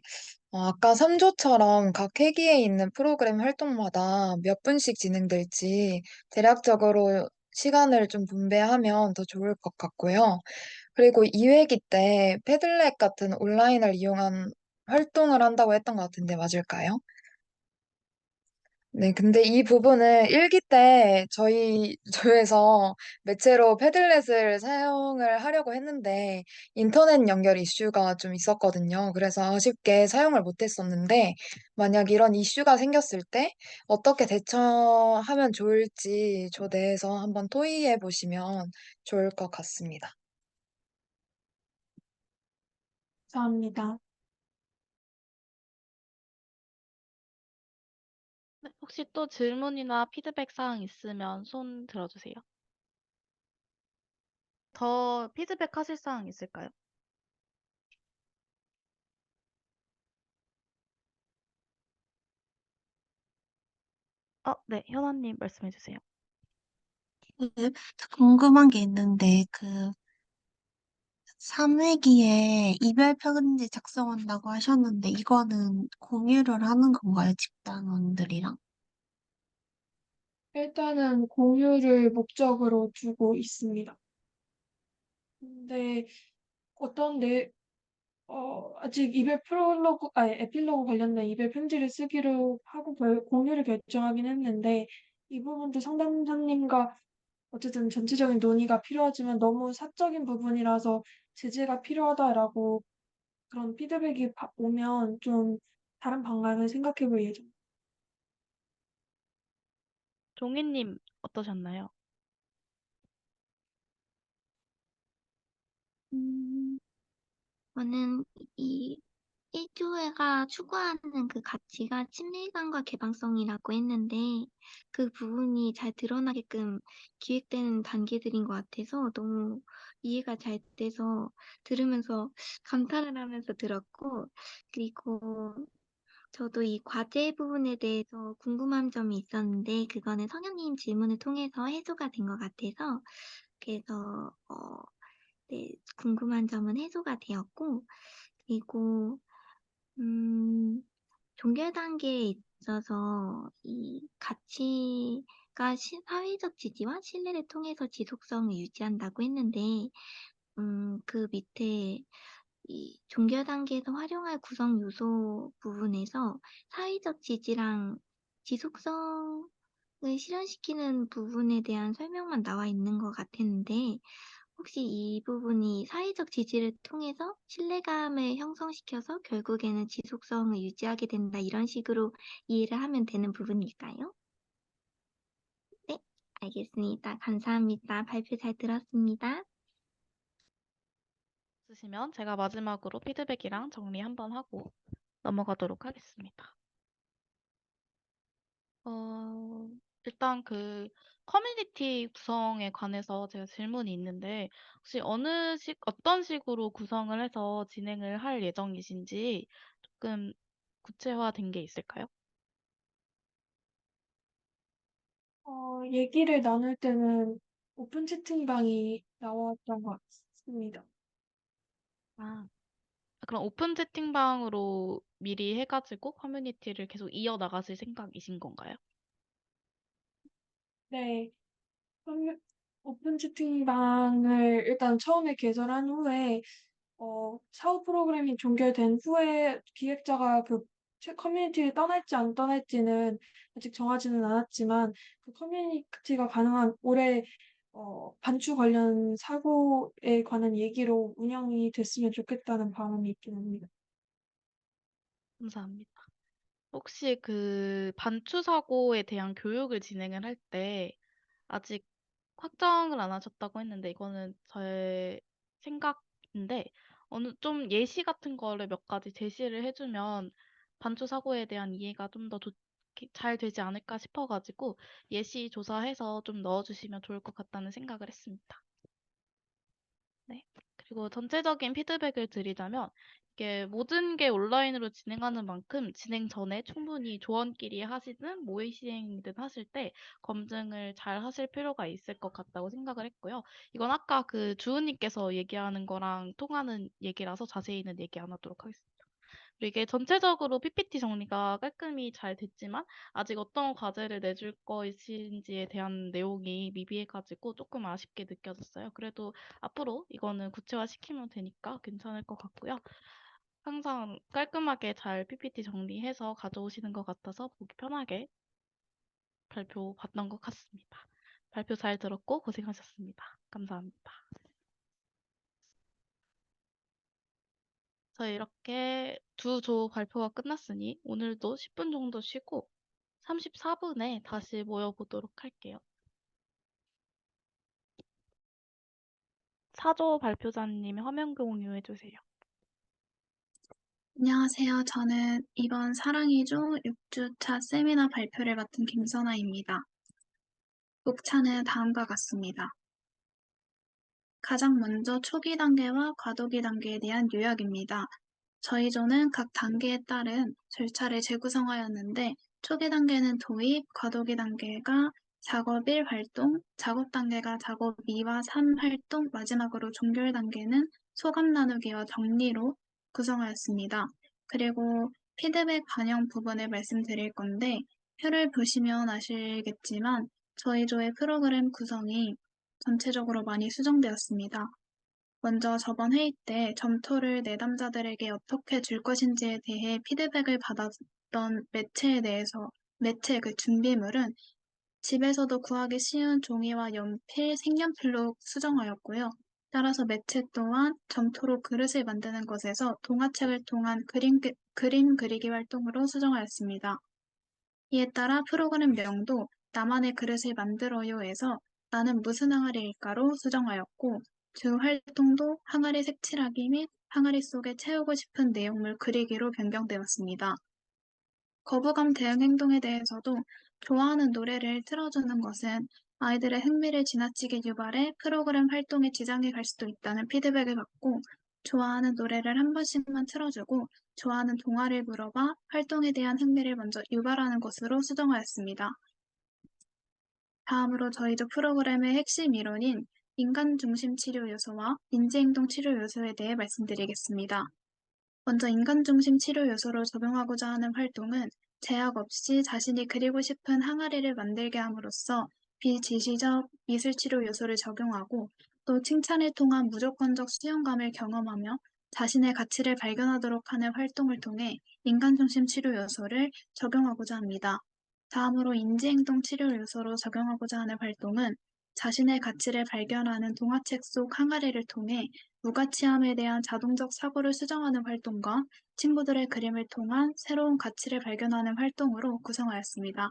Speaker 5: 아까 3조처럼 각 회기에 있는 프로그램 활동마다 몇 분씩 진행될지 대략적으로 시간을 좀 분배하면 더 좋을 것 같고요. 그리고 2회기 때 패들렛 같은 온라인을 이용한 활동을 한다고 했던 것 같은데 맞을까요? 네, 근데 이 부분을 1기 때 저희 조에서 매체로 패들렛을 사용을 하려고 했는데 인터넷 연결 이슈가 좀 있었거든요. 그래서 아쉽게 사용을 못했었는데 만약 이런 이슈가 생겼을 때 어떻게 대처하면 좋을지 조 내에서 한번 토의해 보시면 좋을 것 같습니다.
Speaker 3: 감사합니다.
Speaker 1: 네, 혹시 또 질문이나 피드백 사항 있으면 손 들어주세요. 더 피드백 하실 사항 있을까요? 네, 현아님 말씀해주세요.
Speaker 10: 궁금한 게 있는데, 3회기에 이별 편지 작성한다고 하셨는데, 이거는 공유를 하는 건가요? 집단원들이랑?
Speaker 3: 일단은 공유를 목적으로 두고 있습니다. 근데 어떤 아직 에필로그 관련된 이별 편지를 쓰기로 하고 공유를 결정하긴 했는데, 이 부분도 상담사님과 어쨌든 전체적인 논의가 필요하지만 너무 사적인 부분이라서 제재가 필요하다라고 그런 피드백이 오면 좀 다른 방안을 생각해 볼 예정.
Speaker 1: 종희님 어떠셨나요?
Speaker 4: 음, 저는 이 1조회가 추구하는 그 가치가 친밀감과 개방성이라고 했는데 그 부분이 잘 드러나게끔 기획되는 단계들인 것 같아서 너무 이해가 잘 돼서 들으면서 감탄을 하면서 들었고 그리고 저도 이 과제 부분에 대해서 궁금한 점이 있었는데 그거는 성현님 질문을 통해서 해소가 된 것 같아서 그래서 네, 궁금한 점은 해소가 되었고 그리고 음, 종결 단계에 있어서 이 가치가 사회적 지지와 신뢰를 통해서 지속성을 유지한다고 했는데, 그 밑에 이 종결 단계에서 활용할 구성 요소 부분에서 사회적 지지랑 지속성을 실현시키는 부분에 대한 설명만 나와 있는 것 같았는데, 혹시 이 부분이 사회적 지지를 통해서 신뢰감을 형성시켜서 결국에는 지속성을 유지하게 된다 이런 식으로 이해를 하면 되는 부분일까요? 네, 알겠습니다. 감사합니다. 발표 잘 들었습니다.
Speaker 1: 있으시면 제가 마지막으로 피드백이랑 정리 한번 하고 넘어가도록 하겠습니다. 일단 그 커뮤니티 구성에 관해서 제가 질문이 있는데 혹시 어떤 식으로 구성을 해서 진행을 할 예정이신지 조금 구체화된 게 있을까요?
Speaker 3: 얘기를 나눌 때는 오픈 채팅방이 나왔던 것 같습니다.
Speaker 1: 아, 그럼 오픈 채팅방으로 미리 해가지고 커뮤니티를 계속 이어나가실 생각이신 건가요?
Speaker 3: 네, 커뮤- 오픈 채팅방을 일단 처음에 개설한 후에 사후 프로그램이 종결된 후에 기획자가 그 커뮤니티를 떠날지 안 떠날지는 아직 정하지는 않았지만 그 커뮤니티가 가능한 올해 반추 관련 사고에 관한 얘기로 운영이 됐으면 좋겠다는 바람이 있긴 합니다.
Speaker 1: 감사합니다. 혹시 그 반추 사고에 대한 교육을 진행을 할 때 아직 확정을 안 하셨다고 했는데 이거는 저의 생각인데 어느 좀 예시 같은 거를 몇 가지 제시를 해주면 반추 사고에 대한 이해가 좀 더 잘 되지 않을까 싶어가지고 예시 조사해서 좀 넣어주시면 좋을 것 같다는 생각을 했습니다. 네. 그리고 전체적인 피드백을 드리자면 이게 모든 게 온라인으로 진행하는 만큼 진행 전에 충분히 조원끼리 하시든 모의 시행이든 하실 때 검증을 잘 하실 필요가 있을 것 같다고 생각을 했고요. 이건 아까 그 주은님께서 얘기하는 거랑 통하는 얘기라서 자세히는 얘기 안 하도록 하겠습니다. 그리고 이게 전체적으로 PPT 정리가 깔끔히 잘 됐지만 아직 어떤 과제를 내줄 것인지에 대한 내용이 미비해가지고 조금 아쉽게 느껴졌어요. 그래도 앞으로 이거는 구체화시키면 되니까 괜찮을 것 같고요. 항상 깔끔하게 잘 PPT 정리해서 가져오시는 것 같아서 보기 편하게 발표 봤던 것 같습니다. 발표 잘 들었고 고생하셨습니다. 감사합니다. 저희 이렇게 두 조 발표가 끝났으니 오늘도 10분 정도 쉬고 34분에 다시 모여보도록 할게요. 4조 발표자님 화면 공유해주세요.
Speaker 8: 안녕하세요. 저는 이번 사랑이조 6주차 세미나 발표를 맡은 김선아입니다. 목차는 다음과 같습니다. 가장 먼저 초기 단계와 과도기 단계에 대한 요약입니다. 저희 조는 각 단계에 따른 절차를 재구성하였는데 초기 단계는 도입, 과도기 단계가 작업 1 활동, 작업 단계가 작업 2와 3 활동, 마지막으로 종결 단계는 소감 나누기와 정리로 구성하였습니다. 그리고 피드백 반영 부분을 말씀드릴 건데 표를 보시면 아시겠지만 저희 조의 프로그램 구성이 전체적으로 많이 수정되었습니다. 먼저 저번 회의 때 점토를 내담자들에게 어떻게 줄 것인지에 대해 피드백을 받았던 매체 그 준비물은 집에서도 구하기 쉬운 종이와 연필, 색연필로 수정하였고요. 따라서 매체 또한 점토로 그릇을 만드는 것에서 동화책을 통한 그림 그리기 활동으로 수정하였습니다. 이에 따라 프로그램 명도 나만의 그릇을 만들어요에서 나는 무슨 항아리일까로 수정하였고 주 활동도 항아리 색칠하기 및 항아리 속에 채우고 싶은 내용물 그리기로 변경되었습니다. 거부감 대응 행동에 대해서도 좋아하는 노래를 틀어주는 것은 아이들의 흥미를 지나치게 유발해 프로그램 활동에 지장이 갈 수도 있다는 피드백을 받고 좋아하는 노래를 한 번씩만 틀어주고 좋아하는 동화를 물어봐 활동에 대한 흥미를 먼저 유발하는 것으로 수정하였습니다. 다음으로 저희도 프로그램의 핵심 이론인 인간 중심 치료 요소와 인지행동 치료 요소에 대해 말씀드리겠습니다. 먼저 인간 중심 치료 요소로 적용하고자 하는 활동은 제약 없이 자신이 그리고 싶은 항아리를 만들게 함으로써 비지시적 미술 치료 요소를 적용하고 또 칭찬을 통한 무조건적 수용감을 경험하며 자신의 가치를 발견하도록 하는 활동을 통해 인간 중심 치료 요소를 적용하고자 합니다. 다음으로 인지행동 치료 요소로 적용하고자 하는 활동은 자신의 가치를 발견하는 동화책 속 항아리를 통해 무가치함에 대한 자동적 사고를 수정하는 활동과 친구들의 그림을 통한 새로운 가치를 발견하는 활동으로 구성하였습니다.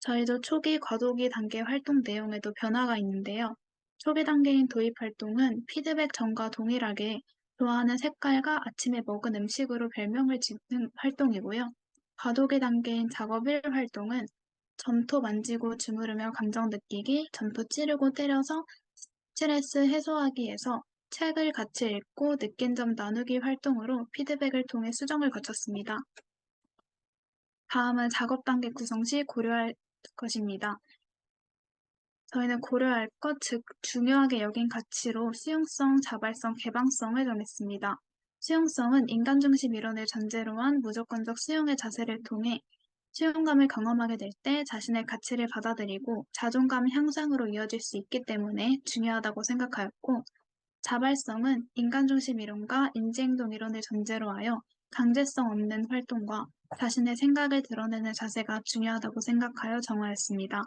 Speaker 8: 저희도 초기, 과도기 단계 활동 내용에도 변화가 있는데요. 초기 단계인 도입 활동은 피드백 전과 동일하게 좋아하는 색깔과 아침에 먹은 음식으로 별명을 짓는 활동이고요. 과도기 단계인 작업 1 활동은 점토 만지고 주무르며 감정 느끼기, 점토 찌르고 때려서 스트레스 해소하기에서 책을 같이 읽고 느낀 점 나누기 활동으로 피드백을 통해 수정을 거쳤습니다. 다음은 작업 단계 구성 시 고려할 것입니다. 저희는 고려할 것, 즉 중요하게 여긴 가치로 수용성, 자발성, 개방성을 정했습니다. 수용성은 인간 중심 이론을 전제로 한 무조건적 수용의 자세를 통해 수용감을 경험하게 될 때 자신의 가치를 받아들이고 자존감 향상으로 이어질 수 있기 때문에 중요하다고 생각하였고, 자발성은 인간 중심 이론과 인지행동 이론을 전제로 하여 강제성 없는 활동과 자신의 생각을 드러내는 자세가 중요하다고 생각하여 정하였습니다.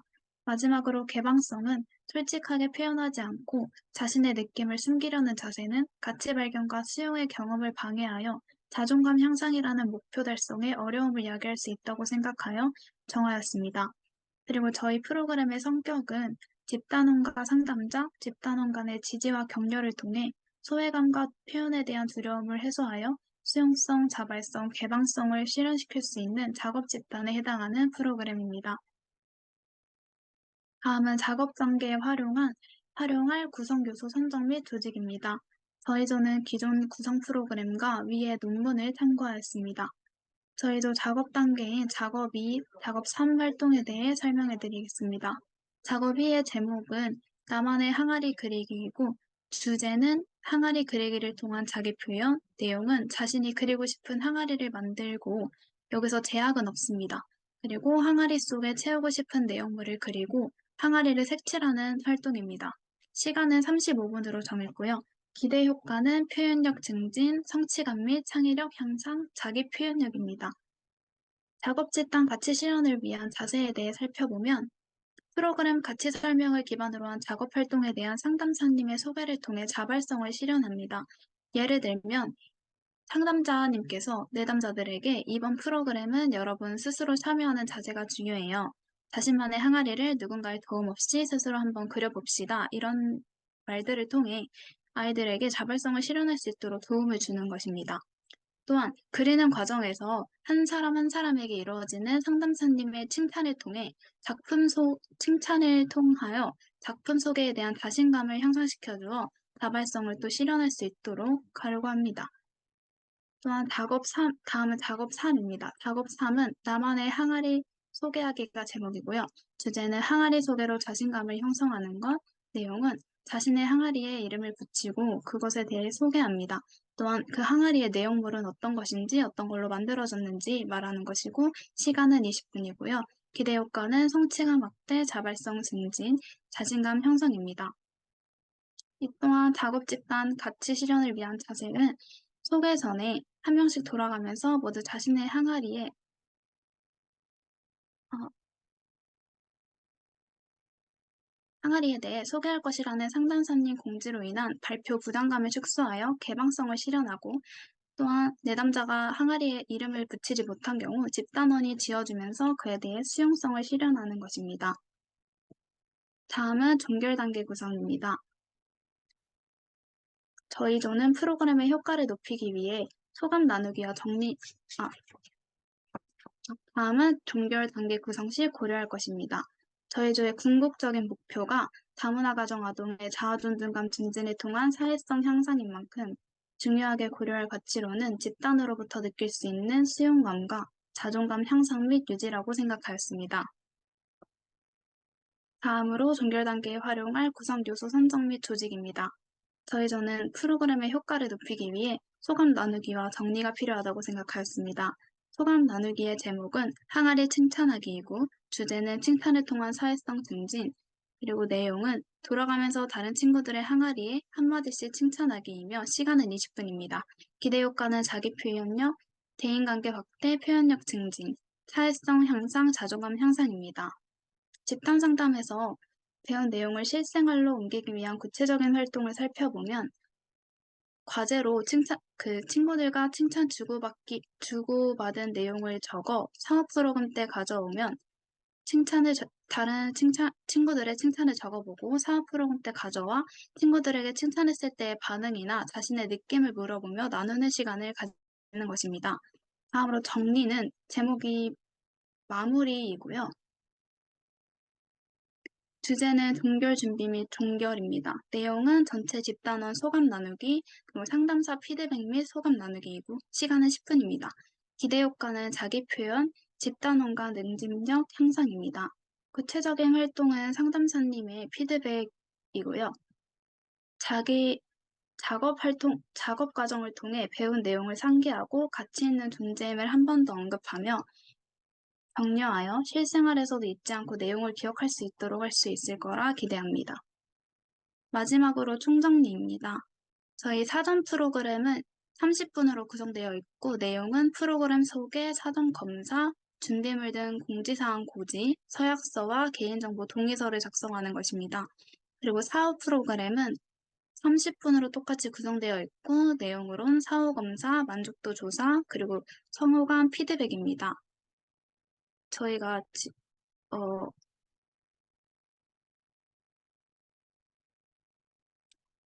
Speaker 8: 마지막으로 개방성은 솔직하게 표현하지 않고 자신의 느낌을 숨기려는 자세는 가치 발견과 수용의 경험을 방해하여 자존감 향상이라는 목표 달성에 어려움을 야기할 수 있다고 생각하여 정하였습니다. 그리고 저희 프로그램의 성격은 집단원과 상담자, 집단원 간의 지지와 격려를 통해 소외감과 표현에 대한 두려움을 해소하여 수용성, 자발성, 개방성을 실현시킬 수 있는 작업 집단에 해당하는 프로그램입니다. 다음은 작업 단계에 활용할 구성 요소 선정 및 조직입니다. 저희 조는 기존 구성 프로그램과 위의 논문을 참고하였습니다. 저희 조 작업 단계인 작업 2, 작업 3 활동에 대해 설명해 드리겠습니다. 작업 2의 제목은 나만의 항아리 그리기이고, 주제는 항아리 그리기를 통한 자기 표현, 내용은 자신이 그리고 싶은 항아리를 만들고, 여기서 제약은 없습니다. 그리고 항아리 속에 채우고 싶은 내용물을 그리고 항아리를 색칠하는 활동입니다. 시간은 35분으로 정했고요. 기대 효과는 표현력 증진, 성취감 및 창의력 향상, 자기 표현력입니다. 작업 집단 가치 실현을 위한 자세에 대해 살펴보면, 프로그램 가치 설명을 기반으로 한 작업 활동에 대한 상담사님의 소개를 통해 자발성을 실현합니다. 예를 들면 상담자님께서 내담자들에게 이번 프로그램은 여러분 스스로 참여하는 자세가 중요해요. 자신만의 항아리를 누군가의 도움 없이 스스로 한번 그려봅시다. 이런 말들을 통해 아이들에게 자발성을 실현할 수 있도록 도움을 주는 것입니다. 또한 그리는 과정에서 한 사람 한 사람에게 이루어지는 상담사님의 칭찬을 통해 칭찬을 통하여 작품 소개에 대한 자신감을 향상시켜주어 자발성을 또 실현할 수 있도록 하려고 합니다. 또한 다음은 작업 3입니다. 작업 3은 나만의 항아리 소개하기가 제목이고요. 주제는 항아리 소개로 자신감을 형성하는 것, 내용은 자신의 항아리에 이름을 붙이고 그것에 대해 소개합니다. 또한 그 항아리의 내용물은 어떤 것인지, 어떤 걸로 만들어졌는지 말하는 것이고, 시간은 20분이고요. 기대 효과는 성취감 확대, 자발성 증진, 자신감 형성입니다. 이 또한 작업 집단 가치 실현을 위한 자세는 소개 전에 한 명씩 돌아가면서 모두 자신의 항아리에 대해 소개할 것이라는 상담사님 공지로 인한 발표 부담감을 축소하여 개방성을 실현하고, 또한 내담자가 항아리에 이름을 붙이지 못한 경우 집단원이 지어주면서 그에 대해 수용성을 실현하는 것입니다. 다음은 종결 단계 구성입니다. 저희 조는 프로그램의 효과를 높이기 위해 소감 나누기와 다음은 종결 단계 구성 시 고려할 것입니다. 저희 조의 궁극적인 목표가 다문화 가정 아동의 자아존중감 증진을 통한 사회성 향상인 만큼 중요하게 고려할 가치로는 집단으로부터 느낄 수 있는 수용감과 자존감 향상 및 유지라고 생각하였습니다. 다음으로 종결 단계에 활용할 구성 요소 선정 및 조직입니다. 저희 조는 프로그램의 효과를 높이기 위해 소감 나누기와 정리가 필요하다고 생각하였습니다. 소감 나누기의 제목은 항아리 칭찬하기이고, 주제는 칭찬을 통한 사회성 증진, 그리고 내용은 돌아가면서 다른 친구들의 항아리에 한마디씩 칭찬하기이며, 시간은 20분입니다. 기대 효과는 자기 표현력, 대인관계 확대, 표현력 증진, 사회성 향상, 자존감 향상입니다. 집단 상담에서 배운 내용을 실생활로 옮기기 위한 구체적인 활동을 살펴보면, 과제로 친구들과 칭찬 주고받은 내용을 적어 사업 프로그램 때 가져오면 친구들의 칭찬을 적어보고 사업 프로그램 때 가져와 친구들에게 칭찬했을 때의 반응이나 자신의 느낌을 물어보며 나누는 시간을 가지는 것입니다. 다음으로 정리는 제목이 마무리이고요.
Speaker 11: 주제는 종결 준비 및 종결입니다. 내용은 전체 집단원 소감 나누기, 그리고 상담사 피드백 및 소감 나누기이고 시간은 10분입니다. 기대 효과는 자기 표현, 집단원 간 응집력 향상입니다. 구체적인 활동은 상담사님의 피드백이고요. 자기 작업 과정을 통해 배운 내용을 상기하고 가치 있는 존재임을 한 번 더 언급하며 격려하여 실생활에서도 잊지 않고 내용을 기억할 수 있도록 할 수 있을 거라 기대합니다. 마지막으로 총정리입니다. 저희 사전 프로그램은 30분으로 구성되어 있고 내용은 프로그램 소개, 사전 검사, 준비물 등 공지사항 고지, 서약서와 개인정보 동의서를 작성하는 것입니다. 그리고 사후 프로그램은 30분으로 똑같이 구성되어 있고 내용으론 사후 검사, 만족도 조사, 그리고 성우 간 피드백입니다. 저희가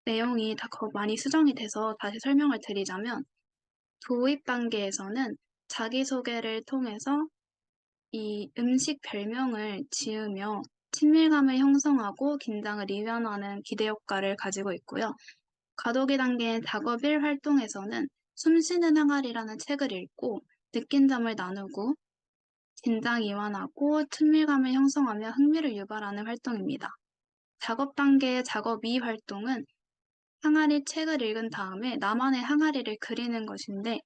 Speaker 11: 내용이 다 많이 수정이 돼서 다시 설명을 드리자면 도입 단계에서는 자기소개를 통해서 이 음식 별명을 지으며 친밀감을 형성하고 긴장을 이완하는 기대 효과를 가지고 있고요. 과도기 단계의 작업 1 활동에서는 숨쉬는 항아리라는 책을 읽고 느낀 점을 나누고 긴장 이완하고 친밀감을 형성하며 흥미를 유발하는 활동입니다. 작업 단계의 작업 2 활동은 항아리 책을 읽은 다음에 나만의 항아리를 그리는 것인데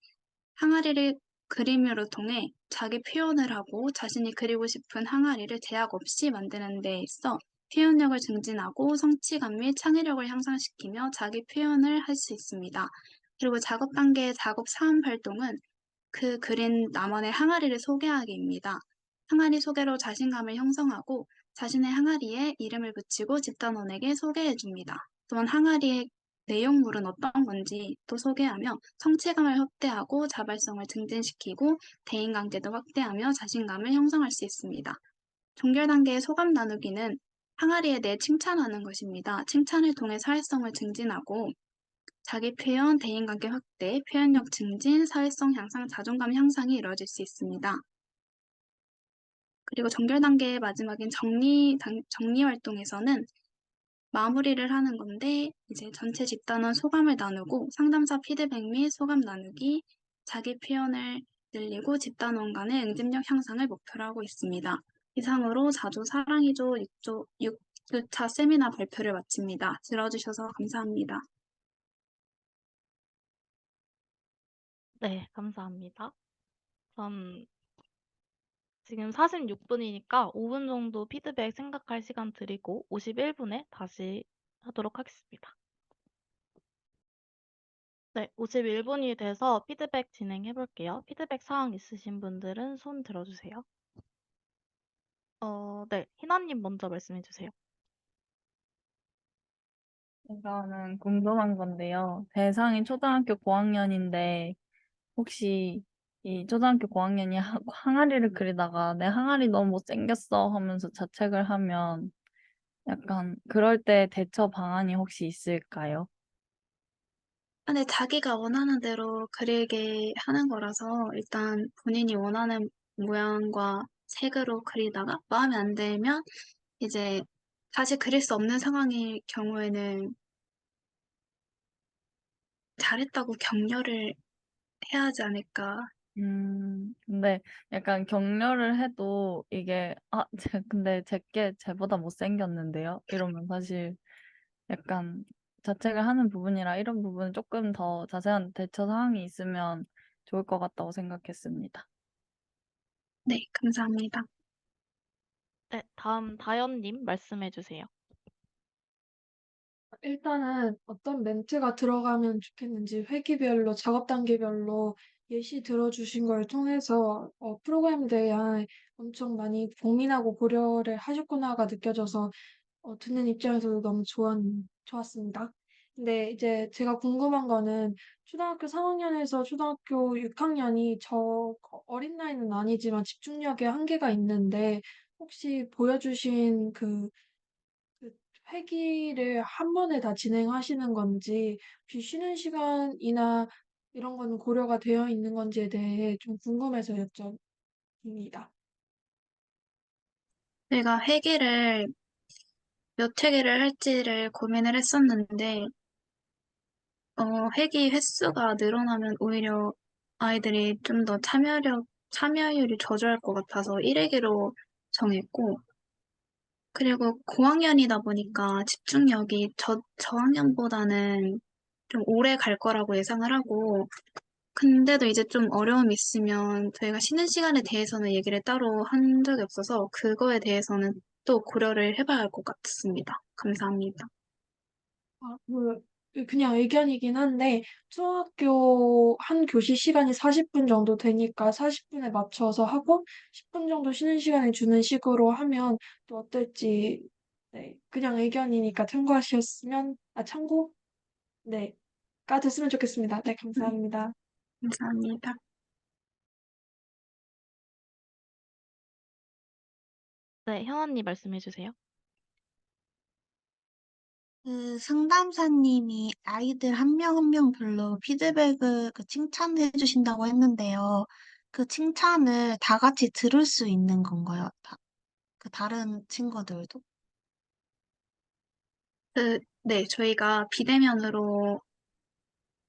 Speaker 11: 항아리를 그림으로 통해 자기 표현을 하고 자신이 그리고 싶은 항아리를 제약 없이 만드는 데 있어 표현력을 증진하고 성취감 및 창의력을 향상시키며 자기 표현을 할 수 있습니다. 그리고 작업 단계의 작업 3 활동은 그 그린 나만의 항아리를 소개하기입니다. 항아리 소개로 자신감을 형성하고 자신의 항아리에 이름을 붙이고 집단원에게 소개해줍니다. 또한 항아리의 내용물은 어떤 건지 또 소개하며 성취감을 확대하고 자발성을 증진시키고 대인관계도 확대하며 자신감을 형성할 수 있습니다. 종결 단계의 소감 나누기는 항아리에 대해 칭찬하는 것입니다. 칭찬을 통해 사회성을 증진하고 자기 표현, 대인관계 확대, 표현력 증진, 사회성 향상, 자존감 향상이 이루어질 수 있습니다. 그리고 종결 단계의 마지막인 정리 활동에서는 마무리를 하는 건데 이제 전체 집단원 소감을 나누고 상담사 피드백 및 소감 나누기, 자기 표현을 늘리고 집단원 간의 응집력 향상을 목표로 하고 있습니다. 이상으로 자조 사랑이조 6주차 세미나 발표를 마칩니다. 들어주셔서 감사합니다.
Speaker 1: 네, 감사합니다. 지금 46분이니까 5분 정도 피드백 생각할 시간 드리고 51분에 다시 하도록 하겠습니다. 네, 51분이 돼서 피드백 진행해 볼게요. 피드백 사항 있으신 분들은 손 들어주세요. 네, 희나님 먼저 말씀해 주세요.
Speaker 9: 이거는 궁금한 건데요. 대상이 초등학교 고학년인데 혹시 이 초등학교 고학년이 항아리를 그리다가 내 항아리 너무 못생겼어 하면서 자책을 하면 약간 그럴 때 대처 방안이 혹시 있을까요?
Speaker 11: 근데 자기가 원하는 대로 그리게 하는 거라서 일단 본인이 원하는 모양과 색으로 그리다가 마음에 안 들면 이제 다시 그릴 수 없는 상황일 경우에는 잘했다고 격려를 해야 하지 않을까.
Speaker 9: 근데 약간 격려를 해도 이게, 근데 제게 쟤보다 못생겼는데요? 이러면 사실 약간 자책을 하는 부분이라 이런 부분 조금 더 자세한 대처 사항이 있으면 좋을 것 같다고 생각했습니다.
Speaker 11: 네, 감사합니다.
Speaker 1: 네, 다음 다현님 말씀해 주세요.
Speaker 3: 일단은 어떤 멘트가 들어가면 좋겠는지 회기별로, 작업 단계별로 예시 들어주신 걸 통해서 프로그램에 대한 엄청 많이 고민하고 고려를 하셨구나가 느껴져서 듣는 입장에서도 너무 좋았습니다. 근데 이제 제가 궁금한 거는 초등학교 3학년에서 초등학교 6학년이 어린 나이는 아니지만 집중력에 한계가 있는데 혹시 보여주신 그 회기를 한 번에 다 진행하시는 건지 혹시 쉬는 시간이나 이런 거는 고려가 되어 있는 건지에 대해 좀 궁금해서 여쭤봅니다.
Speaker 11: 제가 회계를 몇 회기를 할지를 고민을 했었는데, 회기 횟수가 늘어나면 오히려 아이들이 좀 더 참여율이 저조할 것 같아서 1회기로 정했고, 그리고 고학년이다 보니까 집중력이 저학년보다는 좀 오래 갈 거라고 예상을 하고, 근데도 이제 좀 어려움이 있으면 저희가 쉬는 시간에 대해서는 얘기를 따로 한 적이 없어서 그거에 대해서는 또 고려를 해봐야 할 것 같습니다. 감사합니다.
Speaker 3: 그냥 의견이긴 한데, 중학교 한 교시 시간이 40분 정도 되니까 40분에 맞춰서 하고, 10분 정도 쉬는 시간을 주는 식으로 하면 또 어떨지, 네, 그냥 의견이니까 참고? 네, 가 됐으면 좋겠습니다. 네, 감사합니다.
Speaker 11: 감사합니다.
Speaker 1: 네, 현아님 말씀해 주세요.
Speaker 10: 그 상담사님이 아이들 한 명 한 명별로 피드백을 칭찬해 주신다고 했는데요. 그 칭찬을 다 같이 들을 수 있는 건가요? 다른 친구들도?
Speaker 11: 네, 저희가 비대면으로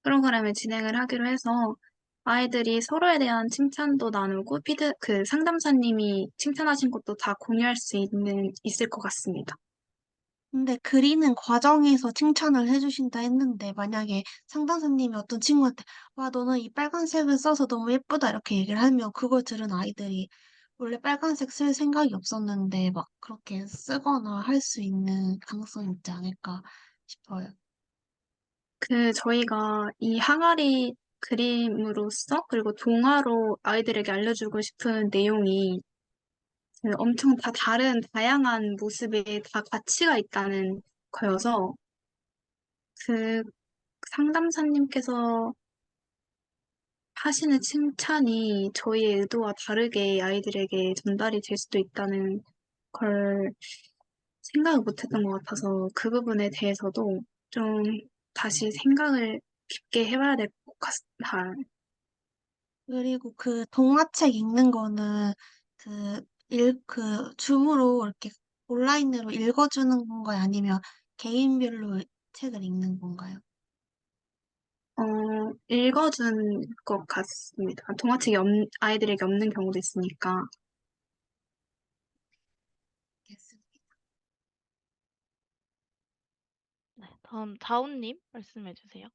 Speaker 11: 프로그램을 진행을 하기로 해서 아이들이 서로에 대한 칭찬도 나누고 상담사님이 칭찬하신 것도 다 공유할 수 있을 것 같습니다.
Speaker 10: 근데 그리는 과정에서 칭찬을 해주신다 했는데, 만약에 상담사님이 어떤 친구한테, 와, 너는 이 빨간색을 써서 너무 예쁘다, 이렇게 얘기를 하면, 그걸 들은 아이들이 원래 빨간색 쓸 생각이 없었는데, 막 그렇게 쓰거나 할 수 있는 가능성이 있지 않을까 싶어요.
Speaker 11: 저희가 이 항아리 그림으로써 그리고 동화로 아이들에게 알려주고 싶은 내용이 엄청 다 다른 다양한 모습에 다 가치가 있다는 거여서 그 상담사님께서 하시는 칭찬이 저희의 의도와 다르게 아이들에게 전달이 될 수도 있다는 걸 생각을 못 했던 것 같아서 그 부분에 대해서도 좀 다시 생각을 깊게 해봐야 될 것 같아요.
Speaker 10: 그리고 그 동화책 읽는 거는 줌으로 이렇게 온라인으로 읽어주는 건가요? 아니면 개인별로 책을 읽는 건가요?
Speaker 11: 읽어준 것 같습니다. 동화책이 아이들에게 없는 경우도 있으니까.
Speaker 1: 네, 다음 다운님 말씀해 주세요.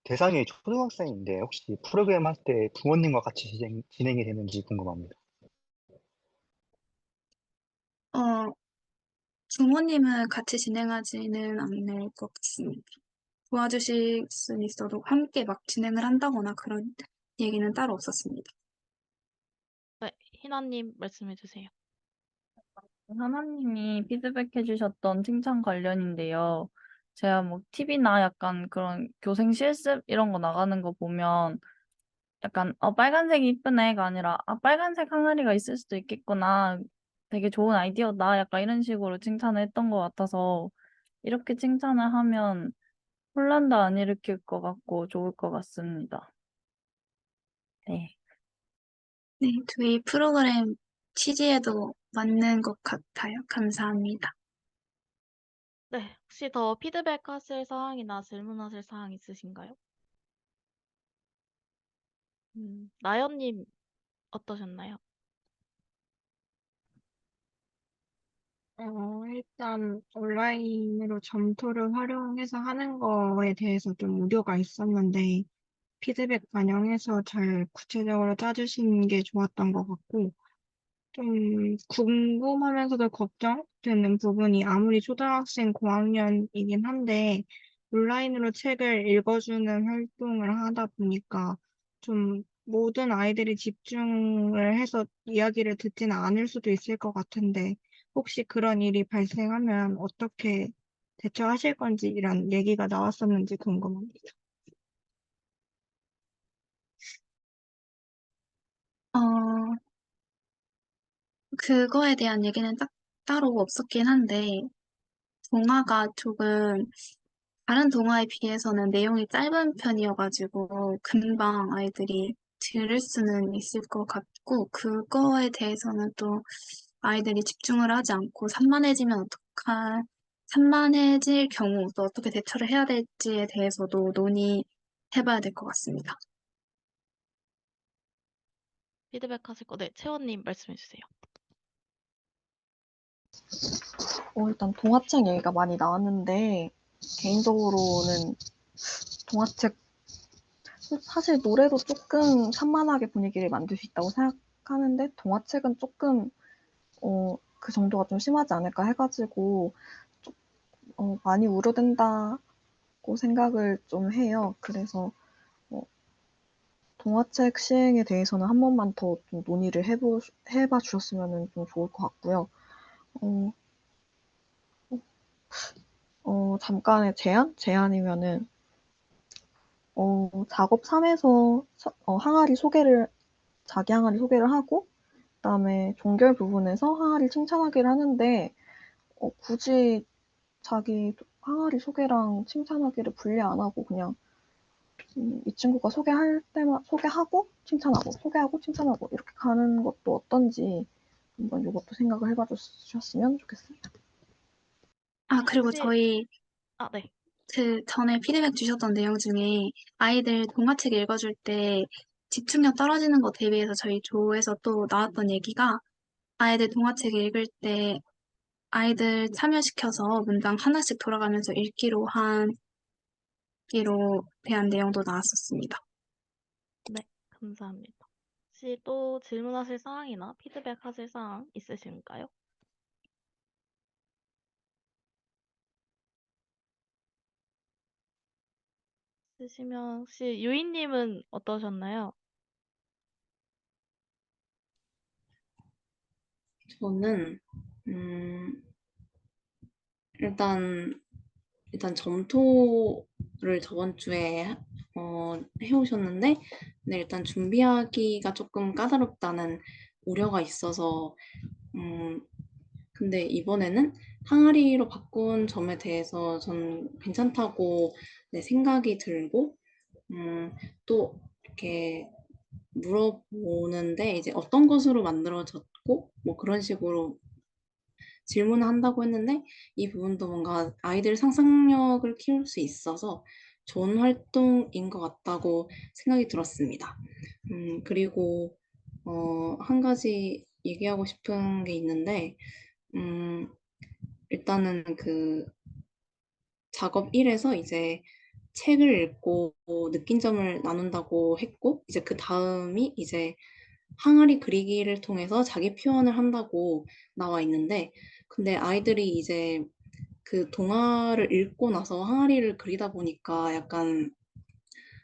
Speaker 12: 대상이 초등학생인데 혹시 프로그램 할 때 부모님과 같이 진행이 되는지 궁금합니다.
Speaker 11: 어, 부모님은 같이 진행하지는 않을 것 같습니다. 도와주실 수는 있어도 함께 막 진행을 한다거나 그런 얘기는 따로 없었습니다.
Speaker 1: 네, 희나님 말씀해 주세요.
Speaker 9: 하나님이 피드백해 주셨던 칭찬 관련인데요. 제가 뭐 TV나 약간 그런 교생 실습 이런 거 나가는 거 보면 약간 빨간색이 이쁜 애가 아니라 빨간색 항아리가 있을 수도 있겠구나. 되게 좋은 아이디어다. 약간 이런 식으로 칭찬을 했던 것 같아서 이렇게 칭찬을 하면 혼란도 안 일으킬 것 같고 좋을 것 같습니다. 네.
Speaker 11: 네, 저희 프로그램 취지에도 맞는 것 같아요. 감사합니다.
Speaker 1: 네, 혹시 더 피드백 하실 사항이나 질문하실 사항 있으신가요? 나연님 어떠셨나요?
Speaker 13: 일단 온라인으로 점토를 활용해서 하는 거에 대해서 좀 우려가 있었는데 피드백 반영해서 잘 구체적으로 짜주신 게 좋았던 것 같고 좀 궁금하면서도 걱정되는 부분이 아무리 초등학생 고학년이긴 한데 온라인으로 책을 읽어주는 활동을 하다 보니까 좀 모든 아이들이 집중을 해서 이야기를 듣지는 않을 수도 있을 것 같은데 혹시 그런 일이 발생하면 어떻게 대처하실 건지 이런 얘기가 나왔었는지 궁금합니다.
Speaker 11: 어, 그거에 대한 얘기는 따로 없었긴 한데, 동화가 조금 다른 동화에 비해서는 내용이 짧은 편이어가지고 금방 아이들이 들을 수는 있을 것 같고, 그거에 대해서는 또 아이들이 집중을 하지 않고 산만해질 경우 또 어떻게 대처를 해야 될지에 대해서도 논의해봐야 될 것 같습니다.
Speaker 1: 피드백 하실 거, 네, 채원님 말씀해 주세요.
Speaker 6: 일단 동화책 얘기가 많이 나왔는데, 개인적으로는 동화책, 사실 노래도 조금 산만하게 분위기를 만들 수 있다고 생각하는데, 동화책은 조금, 그 정도가 좀 심하지 않을까 해가지고, 많이 우려된다고 생각을 좀 해요. 그래서, 동화책 시행에 대해서는 한 번만 더 좀 논의를 해봐 주셨으면 좀 좋을 것 같고요. 어, 잠깐의 제안이면은, 작업 3에서 자기 항아리 소개를 하고, 그다음에 종결 부분에서 항아리 칭찬하기를 하는데, 굳이 자기 항아리 소개랑 칭찬하기를 분리 안 하고 그냥 이 친구가 소개할 때만 소개하고 칭찬하고 소개하고 칭찬하고 이렇게 가는 것도 어떤지 한번 이것도 생각을 해봐 주셨으면 좋겠습니다.
Speaker 11: 그리고
Speaker 1: 혹시,
Speaker 11: 저희
Speaker 1: 네.
Speaker 11: 그 전에 피드백 주셨던 내용 중에 아이들 동화책 읽어줄 때 집중력 떨어지는 것 대비해서 저희 조에서 또 나왔던 얘기가 아이들 동화책 읽을 때 아이들 참여시켜서 문장 하나씩 돌아가면서 읽기로 대한 내용도 나왔었습니다.
Speaker 1: 네, 감사합니다. 혹시 또 질문하실 사항이나 피드백 하실 사항 있으신가요? 있으시면 혹시 유인님은 어떠셨나요?
Speaker 2: 저는 일단 점토를 저번 주에 해오셨는데, 근데 일단 준비하기가 조금 까다롭다는 우려가 있어서, 근데 이번에는 항아리로 바꾼 점에 대해서 전 괜찮다고 생각이 들고, 또 이렇게 물어보는데 이제 어떤 것으로 만들어졌고 뭐 그런 식으로 질문을 한다고 했는데, 이 부분도 뭔가 아이들 상상력을 키울 수 있어서 좋은 활동인 것 같다고 생각이 들었습니다. 그리고 한 가지 얘기하고 싶은 게 있는데, 일단은 그 작업 1에서 이제 책을 읽고 느낀 점을 나눈다고 했고, 이제 그 다음이 이제 항아리 그리기를 통해서 자기 표현을 한다고 나와 있는데, 근데 아이들이 이제 그 동화를 읽고 나서 항아리를 그리다 보니까 약간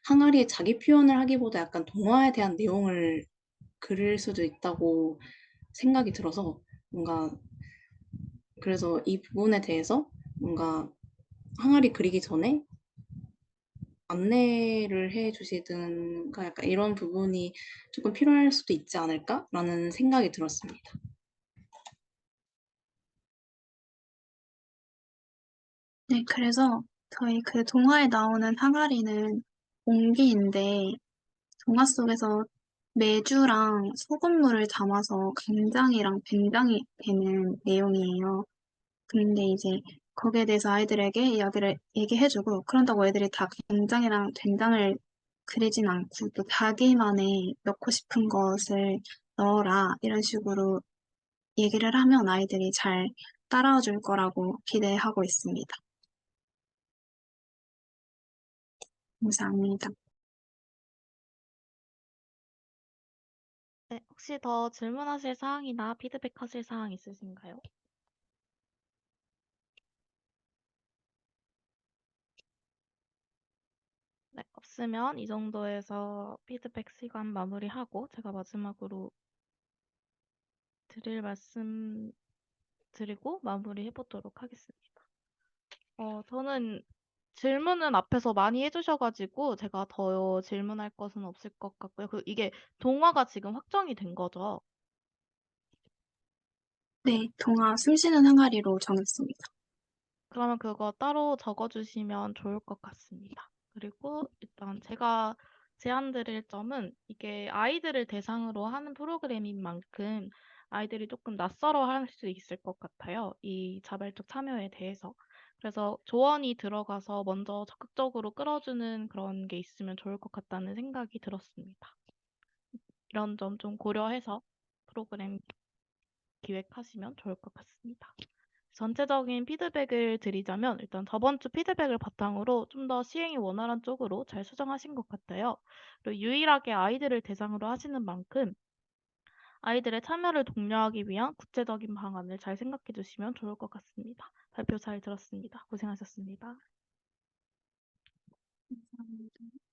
Speaker 2: 항아리에 자기 표현을 하기보다 약간 동화에 대한 내용을 그릴 수도 있다고 생각이 들어서, 뭔가 그래서 이 부분에 대해서 뭔가 항아리 그리기 전에 안내를 해 주시든가 약간 이런 부분이 조금 필요할 수도 있지 않을까라는 생각이 들었습니다.
Speaker 11: 네, 그래서 저희 그 동화에 나오는 항아리는 옹기인데 동화 속에서 메주랑 소금물을 담아서 간장이랑 된장이 되는 내용이에요. 근데 이제 거기에 대해서 아이들에게 이야기를 얘기해주고, 그런다고 애들이 다 간장이랑 된장을 그리진 않고 또 자기만의 넣고 싶은 것을 넣어라 이런 식으로 얘기를 하면 아이들이 잘 따라와 줄 거라고 기대하고 있습니다. 감사합니다.
Speaker 1: 네, 혹시 더 질문하실 사항이나 피드백 하실 사항 있으신가요? 네, 없으면 이 정도에서 피드백 시간 마무리하고 제가 마지막으로 드릴 말씀 드리고 마무리해 보도록 하겠습니다. 저는 질문은 앞에서 많이 해주셔가지고 제가 더 질문할 것은 없을 것 같고요. 이게 동화가 지금 확정이 된 거죠?
Speaker 11: 네, 동화 숨쉬는 항아리로 정했습니다.
Speaker 1: 그러면 그거 따로 적어주시면 좋을 것 같습니다. 그리고 일단 제가 제안 드릴 점은 이게 아이들을 대상으로 하는 프로그램인 만큼 아이들이 조금 낯설어할 수 있을 것 같아요. 이 자발적 참여에 대해서. 그래서 조언이 들어가서 먼저 적극적으로 끌어주는 그런 게 있으면 좋을 것 같다는 생각이 들었습니다. 이런 점 좀 고려해서 프로그램 기획하시면 좋을 것 같습니다. 전체적인 피드백을 드리자면 일단 저번 주 피드백을 바탕으로 좀 더 시행이 원활한 쪽으로 잘 수정하신 것 같아요. 그리고 유일하게 아이들을 대상으로 하시는 만큼 아이들의 참여를 독려하기 위한 구체적인 방안을 잘 생각해 주시면 좋을 것 같습니다. 발표 잘 들었습니다. 고생하셨습니다.
Speaker 3: 감사합니다.